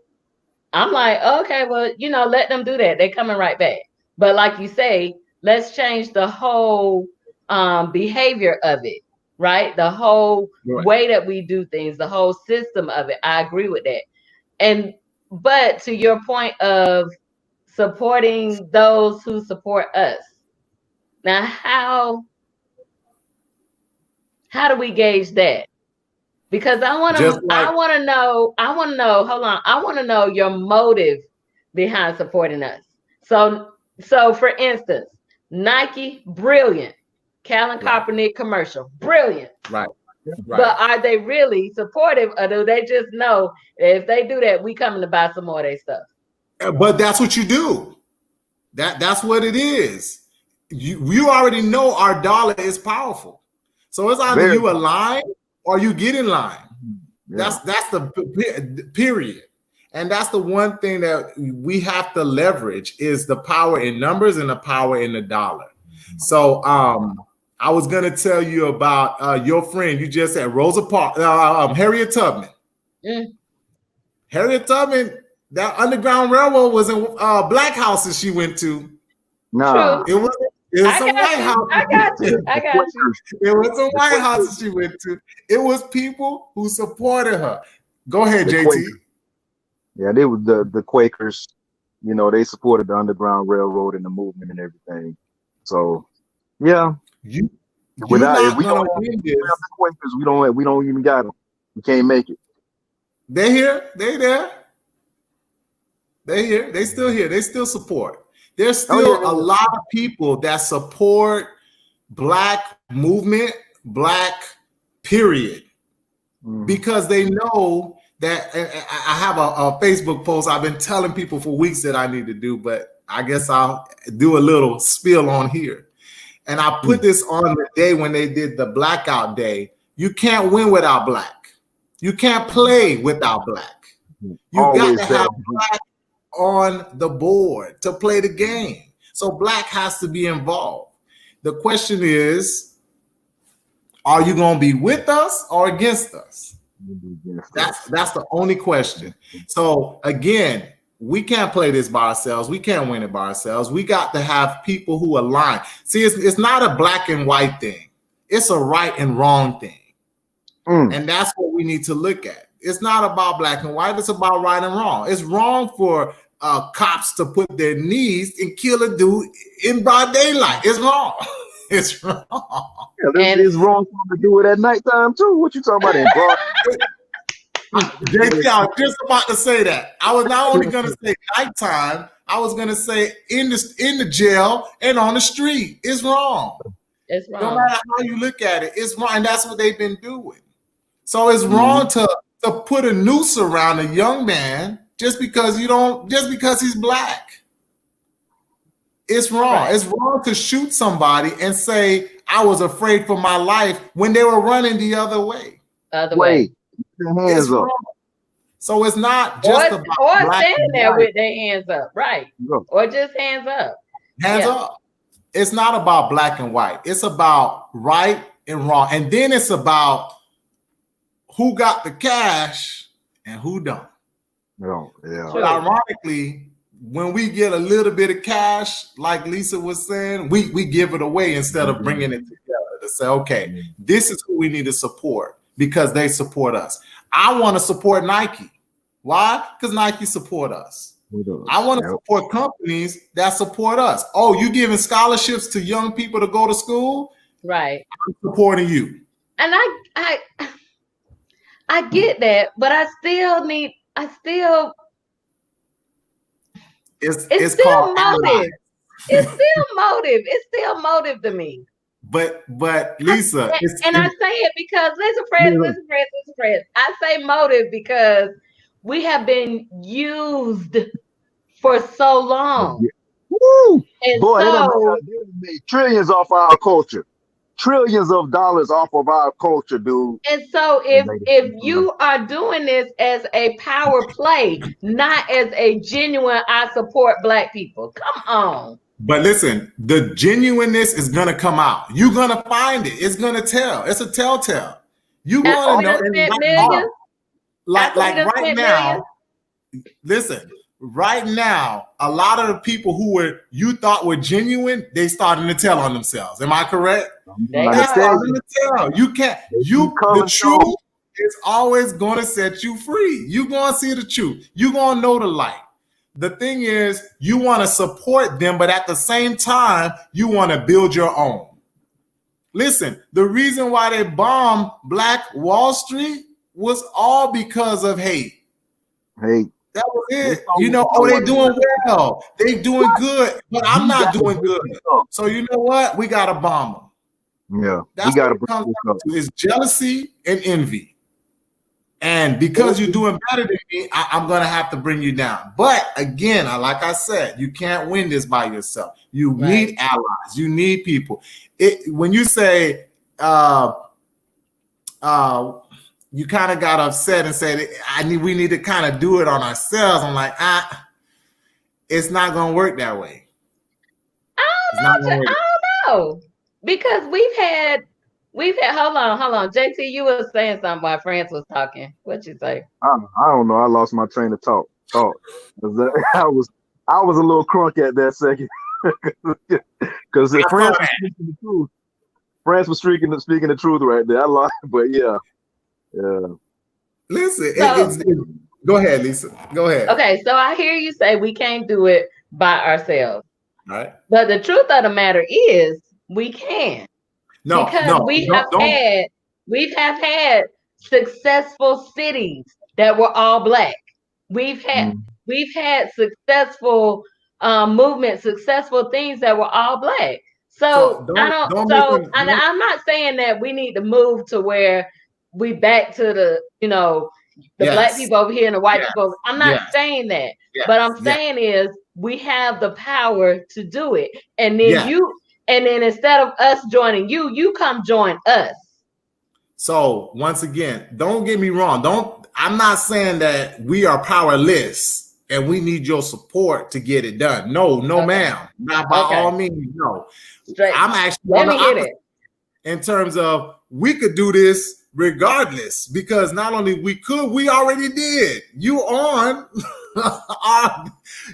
I'm like, okay, well, let them do that. They're coming right back. But like you say, let's change the whole behavior of it, right? The whole way that we do things, the whole system of it. I agree with that. But to your point of supporting those who support us. Now, how do we gauge that? Because I want to know, hold on. I want to know your motive behind supporting us. So for instance, Nike, brilliant. Colin Kaepernick commercial, brilliant. Right. But are they really supportive, or do they just know that if they do that, we coming to buy some more of their stuff? But that's what you do. That's what it is. You already know our dollar is powerful. So it's either you align or you get in line. Yeah. That's the period. And that's the one thing that we have to leverage is the power in numbers and the power in the dollar. So I was going to tell you about your friend. You just said Rosa Parks, Harriet Tubman. Harriet Tubman, that Underground Railroad was in black houses she went to. No, it was some white houses. I got you. It was some white houses she went to. It was people who supported her. Go ahead, JT. Quakers. Yeah, they were the Quakers. They supported the Underground Railroad and the movement and everything. So, yeah. If we don't have the Quakers, we don't even got them. We can't make it. They here. They there. They here. They still here. They still support. There's still a lot of people that support Black movement, Black period, because they know that. I have a Facebook post I've been telling people for weeks that I need to do, but I guess I'll do a little spiel on here. And I put this on the day when they did the Blackout Day. You can't win without black. You can't play without black. You got to have black on the board to play the game. So black has to be involved. The question is, are you going to be with us or against us? That's the only question. So again, we can't play this by ourselves. We can't win it by ourselves. We got to have people who align. See, it's not a black and white thing. It's a right and wrong thing. And that's what we need to look at. It's not about black and white. It's about right and wrong. It's wrong for cops to put their knees and kill a dude in broad daylight. It's wrong. It's wrong. Yeah, it's wrong to do it at nighttime too. What you talking about in broad? JT, I was just about to say that. I was not only going to say nighttime, I was going to say in the jail and on the street. It's wrong. It's wrong. No matter how you look at it, it's wrong. And that's what they've been doing. So it's wrong to put a noose around a young man just because he's black. It's wrong. Right. It's wrong to shoot somebody and say, I was afraid for my life when they were running the other way. Other way. Hands up. So it's not just about standing there with their hands up, right? Or just hands up. Hands up. It's not about black and white. It's about right and wrong. And then it's about who got the cash and who don't. So ironically, when we get a little bit of cash, like Lisa was saying, we give it away instead of bringing it together to say, okay, this is who we need to support because they support us. I want to support Nike. Why? Because Nike support us. I want to support companies that support us. Oh, you giving scholarships to young people to go to school? Right. I'm supporting you. And I get that, but it's still motive. It's still motive. It's still motive to me. But Lisa, I say it because listen, friends. I say motive because we have been used for so long. Woo! And boy, so, they made trillions off our culture. Trillions of dollars off of our culture, dude. And so if you are doing this as a power play, not as a genuine, I support black people. Come on. But listen, the genuineness is gonna come out. You're gonna find it. It's gonna tell. It's a telltale. You want to know. Like right now. Listen, right now, a lot of the people who you thought were genuine, they starting to tell on themselves. Am I correct? They're starting to tell. You can't. The truth is always gonna set you free. You're gonna see the truth. You're gonna know the light. The thing is, you want to support them, but at the same time, you want to build your own. Listen, the reason why they bombed Black Wall Street was all because of hate. Hate. That was it. You know, they doing well. They doing good, but I'm not doing good. So you know what? We got to bomb them. Yeah. That's what it comes down to. It's jealousy and envy. And because you're doing better than me, I'm going to have to bring you down. But again, like I said, you can't win this by yourself. You need allies. You need people. When you say you kind of got upset and said, we need to kind of do it on ourselves. I'm like, it's not going to work that way. I don't know. Because we've had, hold on. JT, you were saying something while France was talking. What'd you say? I don't know. I lost my train of thought. I was a little crunk at that second. Because France was speaking the truth. France was speaking the truth right there. I lost, but yeah. Listen, go ahead, Lisa. Go ahead. Okay, so I hear you say we can't do it by ourselves. All right. But the truth of the matter is we can. We have had successful cities that were all black. We've had successful movements, successful things that were all black. So I'm not saying that we need to move to where we back to the black people over here and the white people. I'm not saying that. But I'm saying is we have the power to do it. And then And then instead of us joining you, you come join us. So once again, don't get me wrong. I'm not saying that we are powerless and we need your support to get it done. No, Okay. ma'am. Not by Okay. all means, no. Straight. I'm actually Let on the me get opposite it. in terms of we could do this regardless, because not only we could, we already did. You on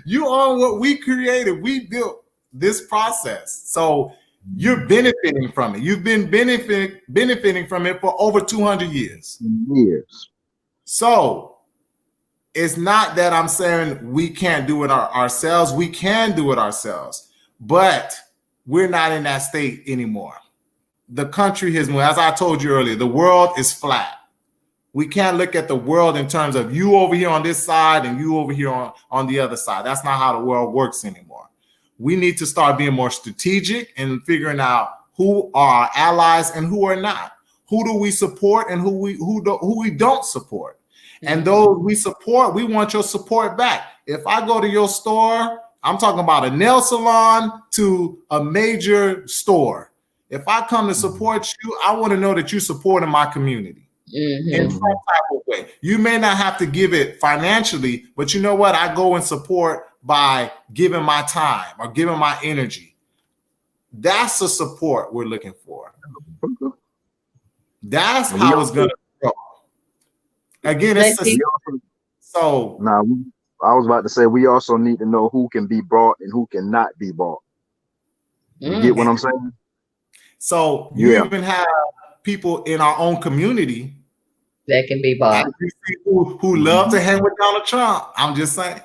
you on what we created. We built this process. So you're benefiting from it. You've been benefiting from it for over 200 years. Years. So it's not that I'm saying we can't do it ourselves. We can do it ourselves, but we're not in that state anymore. The country has moved. As I told you earlier, the world is flat. We can't look at the world in terms of you over here on this side and you over here on the other side. That's not how the world works anymore. We need to start being more strategic and figuring out who are our allies and who are not. Who do we support and who we don't support? And those we support, we want your support back. If I go to your store, I'm talking about a nail salon to a major store. If I come to support you, I want to know that you're supporting my community in some type of way. You may not have to give it financially, but you know what? I go and support by giving my time or giving my energy. That's the support we're looking for. That's how it's going to go. Again, so. Now, I was about to say we also need to know who can be bought and who cannot be bought. You get what I'm saying? So you even have people in our own community that can be bought, who love to hang with Donald Trump. I'm just saying.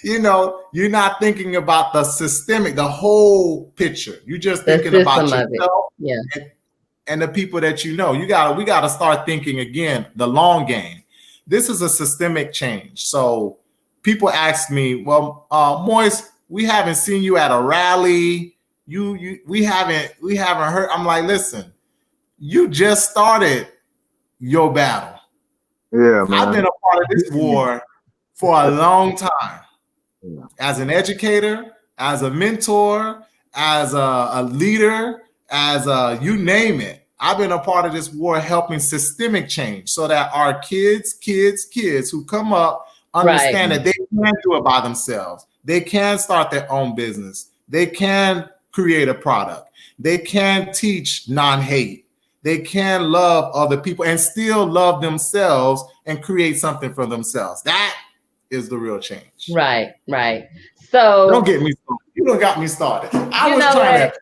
You know, you're not thinking about the systemic, the whole picture. You're just thinking about yourself and the people that you know. We gotta start thinking again, the long game. This is a systemic change. So people ask me, well, Moise, we haven't seen you at a rally. We haven't heard. I'm like, listen, you just started your battle. Yeah, man. I've been a part of this war for a long time. As an educator, as a mentor, as a leader, as you name it. I've been a part of this war helping systemic change so that our kids who come up understand that they can do it by themselves. They can start their own business. They can create a product. They can teach non-hate. They can love other people and still love themselves and create something for themselves. That is the real change. Right. So don't get me started. You don't got me started. I was trying to.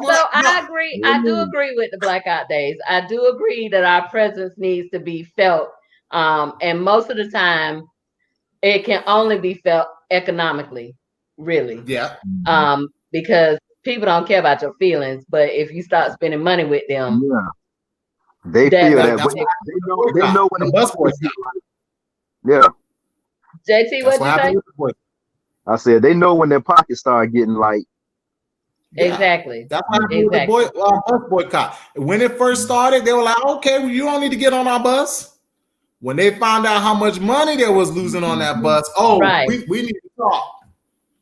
So I agree. I do agree with the Blackout Days. I do agree that our presence needs to be felt. And most of the time, it can only be felt economically, really. Yeah. Because people don't care about your feelings, but if you start spending money with them, they feel that. They know when the bus boys. Yeah. JT, what'd you say? I said they know when their pockets start getting light. Exactly. That's why I do the bus boycott. When it first started, they were like, okay, well, you don't need to get on our bus. When they found out how much money they was losing on that bus, we need to talk.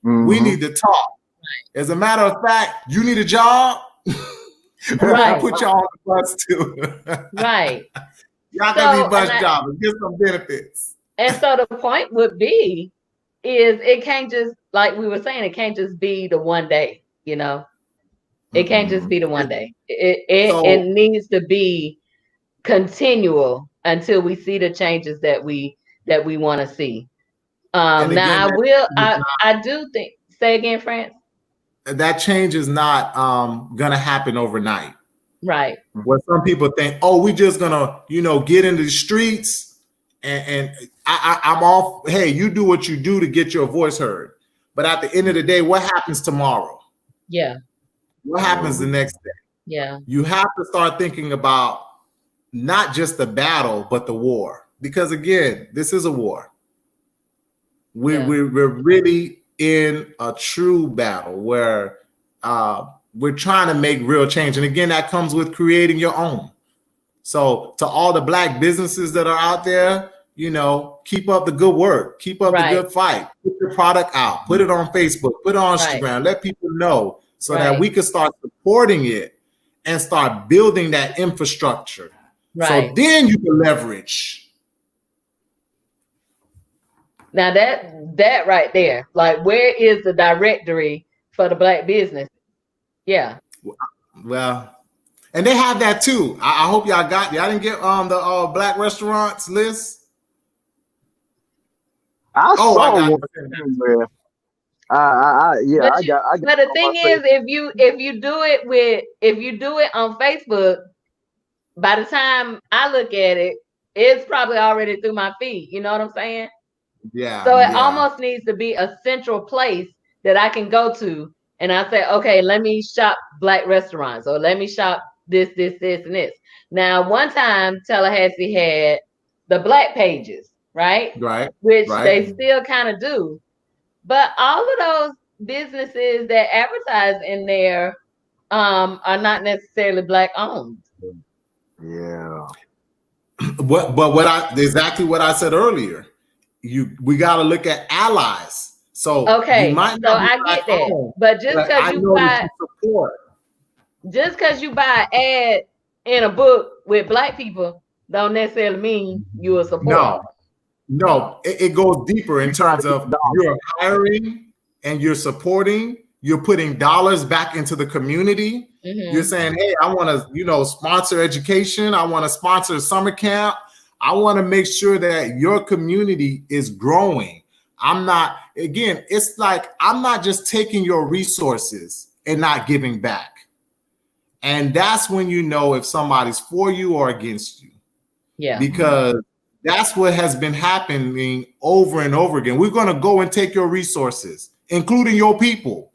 We need to talk. As a matter of fact, you need a job. I'll put y'all on the bus too. Y'all can be bus jobbers, get some benefits. And so the point would be is it can't just, like we were saying, it can't just be the one day, you know. It can't just be the one day. It needs to be continual until we see the changes that we want to see. Now I do think, say again, France. That change is not gonna happen overnight. Right. What some people think, oh, we just gonna, get into the streets and I'm off. Hey, you do what you do to get your voice heard. But at the end of the day, what happens tomorrow? Yeah. What happens the next day? Yeah. You have to start thinking about not just the battle, but the war. Because again, this is a war. We're really in a true battle where we're trying to make real change. And again, that comes with creating your own. So to all the Black businesses that are out there, you know, keep up the good work, keep up Right. the good fight, put your product out, put it on Facebook, put it on Right. Instagram, let people know so that Right. we can start supporting it and start building that infrastructure. Right. So then you can leverage. Now that right there, like, where is the directory for the Black business? Yeah. Well, and they have that too. I hope y'all didn't get the Black restaurants list. I Oh, saw I got one it. somewhere. But I got. But the thing is, if you do it on Facebook, by the time I look at it, it's probably already through my feed. You know what I'm saying? Yeah. So it yeah. almost needs to be a central place that I can go to, and I say, okay, let me shop Black restaurants, or let me shop this, and this. Now, one time Tallahassee had the Black pages, right? Right. Which right. they still kind of do. But all of those businesses that advertise in there are not necessarily Black owned. Yeah. Exactly what I said earlier. We got to look at allies. So Okay, you might so not be I Black get that, owned, but just but I because know that you support. just because you buy an ad in a book with Black people, don't necessarily mean you a supporter. No, it goes deeper in terms of you're hiring and you're supporting. You're putting dollars back into the community. Mhm. You're saying, hey, I want to, sponsor education. I want to sponsor summer camp. I want to make sure that your community is growing. It's like, I'm not just taking your resources and not giving back. And that's when you know if somebody's for you or against you. Yeah. Because that's what has been happening over and over again. We're going to go and take your resources, including your people,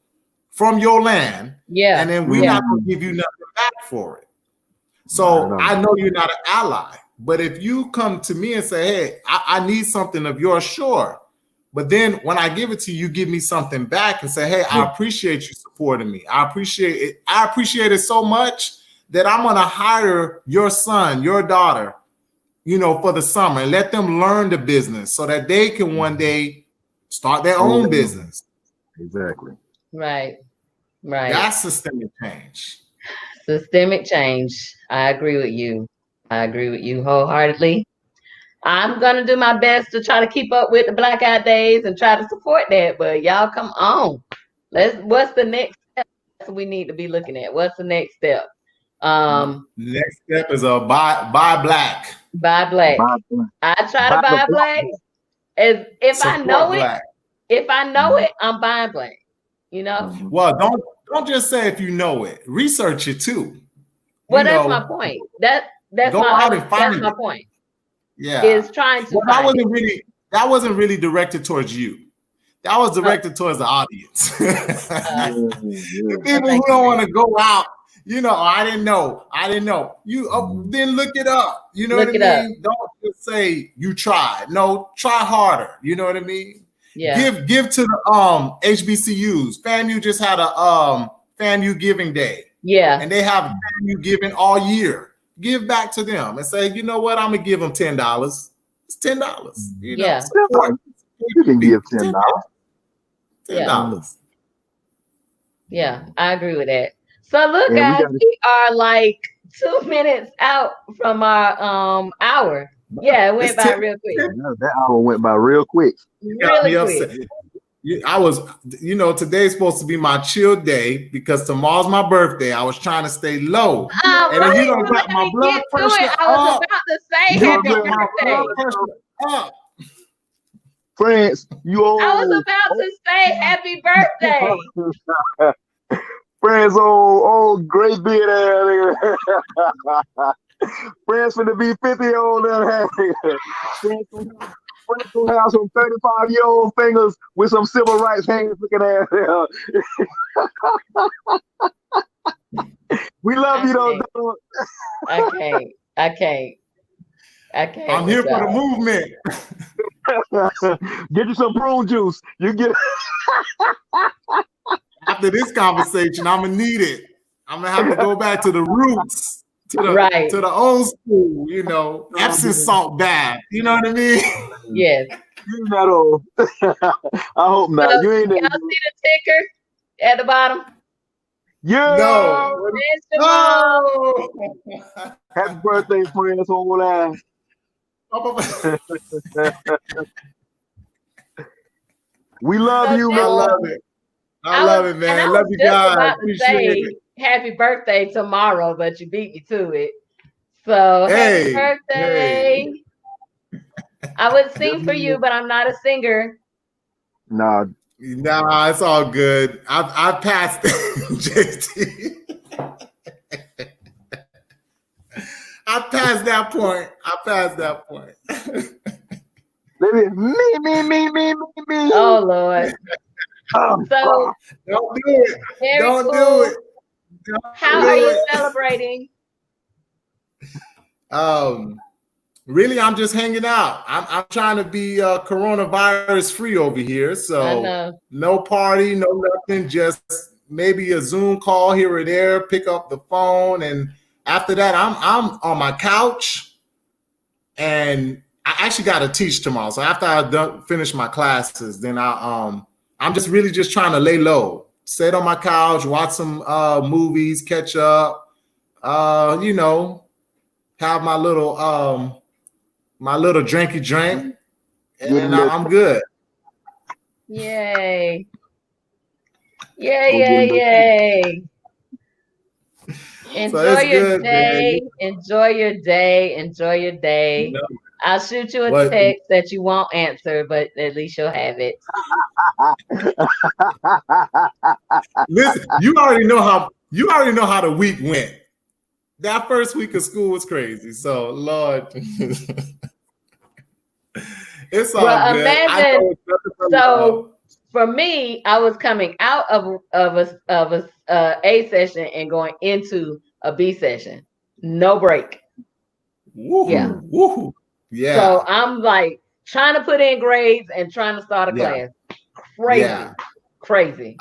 from your land. Yeah. And then we're not going to give you nothing back for it. So I know you're not an ally. But if you come to me and say, hey, I need something of yours, sure. But then when I give it to you, you give me something back and say, hey, I appreciate you supporting me. I appreciate it. I appreciate it so much that I'm going to hire your son, your daughter, for the summer, and let them learn the business so that they can one day start their own business. Exactly. Right. That's systemic change. Systemic change. I agree with you. I agree with you wholeheartedly. I'm gonna do my best to try to keep up with the Blackout days and try to support that. But y'all, come on. What's the next step we need to be looking at? What's the next step? Next step is buy Black. Buy Black. I try to buy Black. If I know it, I'm buying Black. Well, don't just say if you know it. Research it too. Well, that's my point. That's my point. Yeah, is trying to. That wasn't really directed towards you. That was directed towards the audience. The people who don't want to go out. I didn't know. You then look it up. You know what I mean? Don't just say you tried. No, try harder. You know what I mean? Yeah. Give to the HBCUs. FAMU just had a FAMU Giving Day. Yeah. And they have FAMU Giving all year. Give back to them and say, you know what? I'm gonna give them $10. It's $10. You can give $10. $10. Yeah, I agree with that. So look, guys, we are like 2 minutes out from our hour. Yeah, it went by real quick. That hour went by real quick. Really quick. I was, today's supposed to be my chill day because tomorrow's my birthday. I was trying to stay low. And then you don't got my blood pressure up. I was about to say happy birthday. Friends, I was about to say happy birthday. Friends, old gray beard ass nigga. Friends finna be 50-year-old Friends gonna have some 35-year-old fingers with some civil rights hands looking at him. We love you though, dog. I can't. I'm here for the movement. Get you some prune juice. You get After this conversation, I'm gonna need it. I'm gonna have to go back to the roots Right. to the old school, you know, Epsom salt bath. You know what I mean? Yes. You not old. I hope So, not. You ain't y'all see the ticker at the bottom? Yeah. No. Mr. Mo. No. Happy birthday, friends, whole ass. We love So you, I man. love it. I love it, man. And I Love was you just guys. about to Appreciate say it. happy birthday tomorrow, but you beat me to it. So happy Hey, birthday. I would sing for you, but I'm not a singer. Nah, Nah, it's all good. I've passed JT. I passed that point. me. Oh Lord. So Don't do it. very Don't cool. do it. Don't How do are you it. celebrating? Really, I'm just hanging out. I'm trying to be coronavirus free over here. I So know. no party, no nothing. Just maybe a Zoom call here or there. Pick up the phone, and after that, I'm on my couch, and I actually got to teach tomorrow. So after I finish my classes, then I'm just really just trying to lay low, sit on my couch, watch some movies, catch up. You know, have my little drinky drink, and I'm good. Yay. Yay. Enjoy it's your good, day. man. Enjoy your day. You know, I'll shoot you a but- text that you won't answer, but at least you'll have it. listen, you already know how the week went. That first week of school was crazy. So Lord, it's all Well, good. imagine. So for me, I was coming out of a session and going into a B session. No break. Woo-hoo, Yeah. woo-hoo. Yeah. So I'm like trying to put in grades and trying to start a class. Crazy. Yeah. Crazy.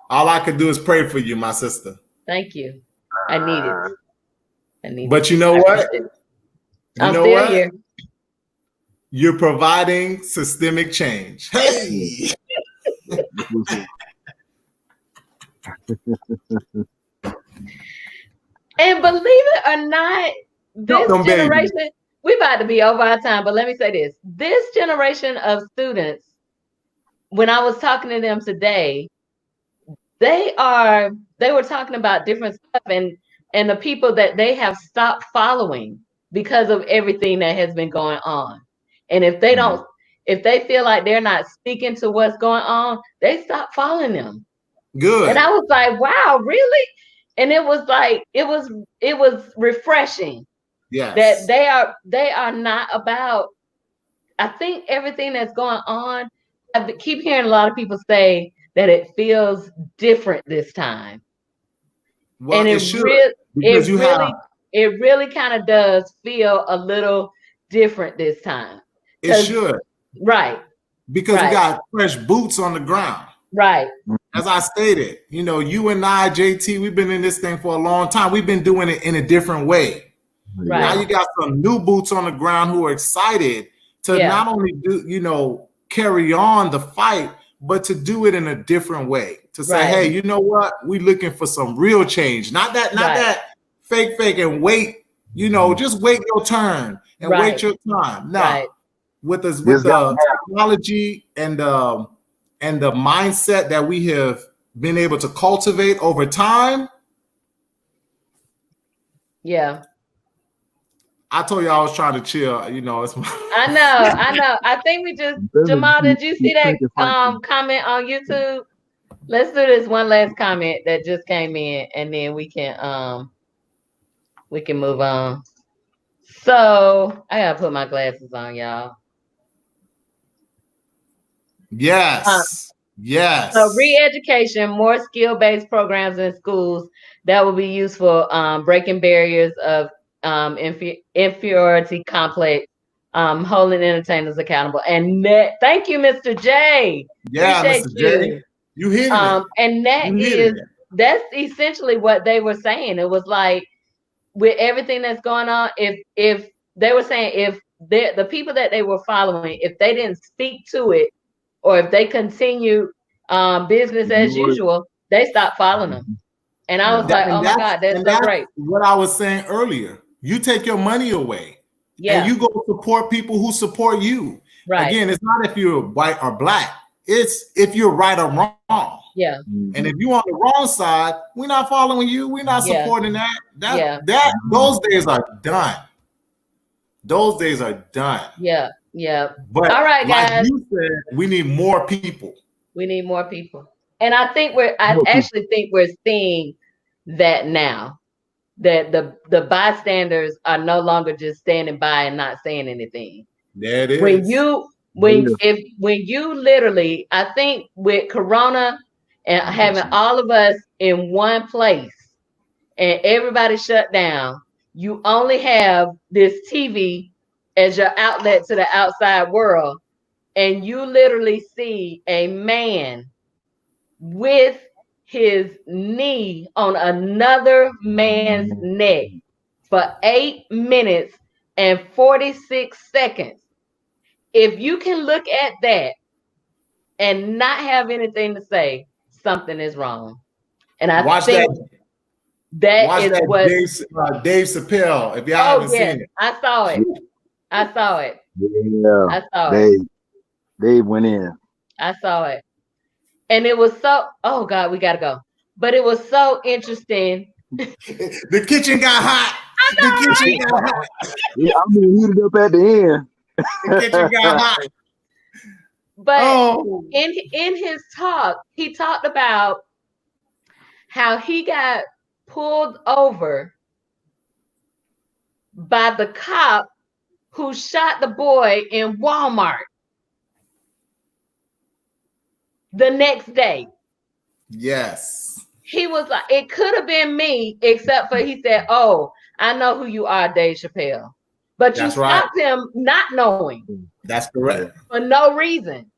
All I could do is pray for you, my sister. Thank you. I need it. But you know what? I'm still here. You're providing systemic change. Hey. And believe it or not, this generation, we about to be over our time, but let me say this. This generation of students, when I was talking to them today, they were talking about different stuff and the people that they have stopped following because of everything that has been going on. And if they don't, if they feel like they're not speaking to what's going on, they stop following them. Good. And I was like, wow, really? And it was like, it was refreshing. Yes. That they are not about, I think everything that's going on, I keep hearing a lot of people say that it feels different this time. Well, and it really kind of does feel a little different this time. It should. Right. Because we got fresh boots on the ground. Right. As I stated, you know, you and I, JT, we've been in this thing for a long time. We've been doing it in a different way. Right. Now you got some new boots on the ground who are excited to not only do, you know, carry on the fight, but to do it in a different way. To say, hey, you know what? We looking for some real change. Not that fake and wait, you know, just wait your turn and wait your time. No. With the technology and the mindset that we have been able to cultivate over time. Yeah. I told you I was trying to chill. You know, I know. I think we just, Jamal, did you see that comment on YouTube? Let's do this one last comment that just came in, and then we can move on. So I gotta put my glasses on, y'all. Yes. Yes. So re-education, more skill-based programs in schools that will be useful, breaking barriers of inferiority complex, holding entertainers accountable. And thank you, Mr. J. Yeah, appreciate Mr. J. You hit it. And that's essentially what they were saying. It was like, with everything that's going on, if they were saying if the people that they were following, if they didn't speak to it, or if they continue business as usual, they stopped following them. And I was like, oh my God, that's so great. What I was saying earlier, you take your money away, and you go support people who support you. Right. Again, it's not if you're white or black. It's if you're right or wrong. Yeah. And if you're on the wrong side, we're not following you. We're not supporting that. Those days are done. Those days are done. Yeah. Yeah. But all right, guys. Like you said, we need more people. We need more people. And I actually think we're seeing that now. That the bystanders are no longer just standing by and not saying anything. There it is. When you literally, I think with Corona and having all of us in one place and everybody shut down, you only have this TV as your outlet to the outside world. And you literally see a man with his knee on another man's neck for 8 minutes and 46 seconds. If you can look at that and not have anything to say, something is wrong. And I think that is what Dave Chappelle. If y'all haven't seen it, I saw it. Yeah, I saw it. They went in. I saw it. And it was so, oh God, we gotta go. But it was so interesting. The kitchen got hot. The kitchen got hot. Yeah, I'm being heated up at the end. The kitchen got hot. But in his talk, he talked about how he got pulled over by the cop who shot the boy in Walmart the next day. Yes. He was like, it could have been me, except for he said, oh, I know who you are, Dave Chappelle. But you stopped him not knowing. That's correct. For no reason.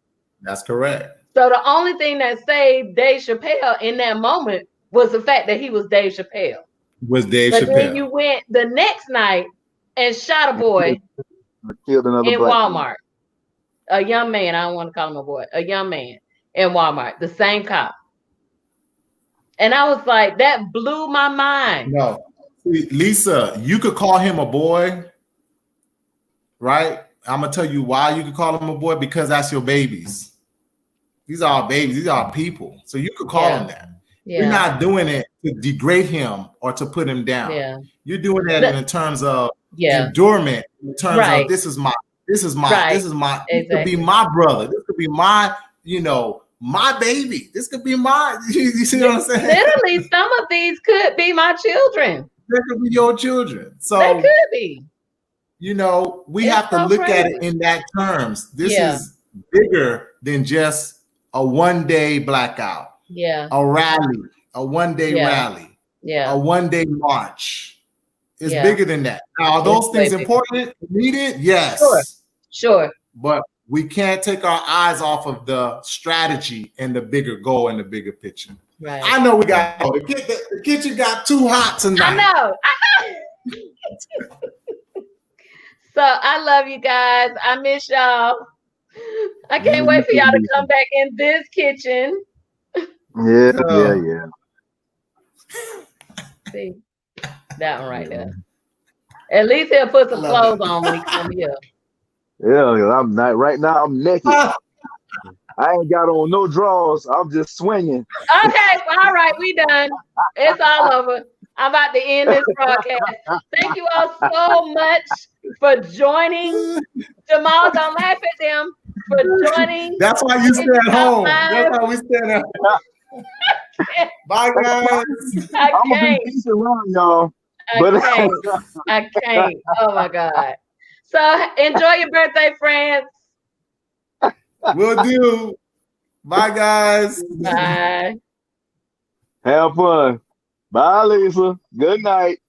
That's correct. So the only thing that saved Dave Chappelle in that moment was the fact that he was Dave Chappelle. But then you went the next night and shot a boy killed another in Walmart. A young man, I don't want to call him a boy, a young man in Walmart, the same cop. And I was like, that blew my mind. No, Lisa, you could call him a boy, right? I'm gonna tell you why you could call him a boy, because that's your babies. These are babies, these are people. So you could call him that. Yeah. You're not doing it to degrade him or to put him down. Yeah. You're doing that in terms of endurement, in terms of this is my, this could be my brother. This could be my, my baby. This could be my, you see what I'm saying? Literally, some of these could be my children. They could be your children. So they could be. We have to look at it in that terms. This is bigger than just a one-day blackout. Yeah. A rally, a one-day rally. Yeah. A one-day march. It's bigger than that. Now, are those things important, needed? Yes. Sure. But we can't take our eyes off of the strategy and the bigger goal and the bigger picture. Right. I know we got the kitchen got too hot tonight. I know. So I love you guys. I miss y'all. I can't wait for y'all to come back in this kitchen. Yeah. See that one right there. At least he'll put some clothes on when he come here. Yeah, I'm not right now. I'm naked. I ain't got on no drawers. I'm just swinging. Okay, all right, we done. It's all over. I'm about to end this broadcast. Thank you all so much for joining. Jamal, don't laugh at them for joining. That's why you stay at home. That's why we stay at home. Bye, guys. I I'm gonna be decent around y'all. I can't. Oh my God. So enjoy your birthday, friends. Will do. Bye, guys. Bye. Have fun. Bye, Lisa. Good night.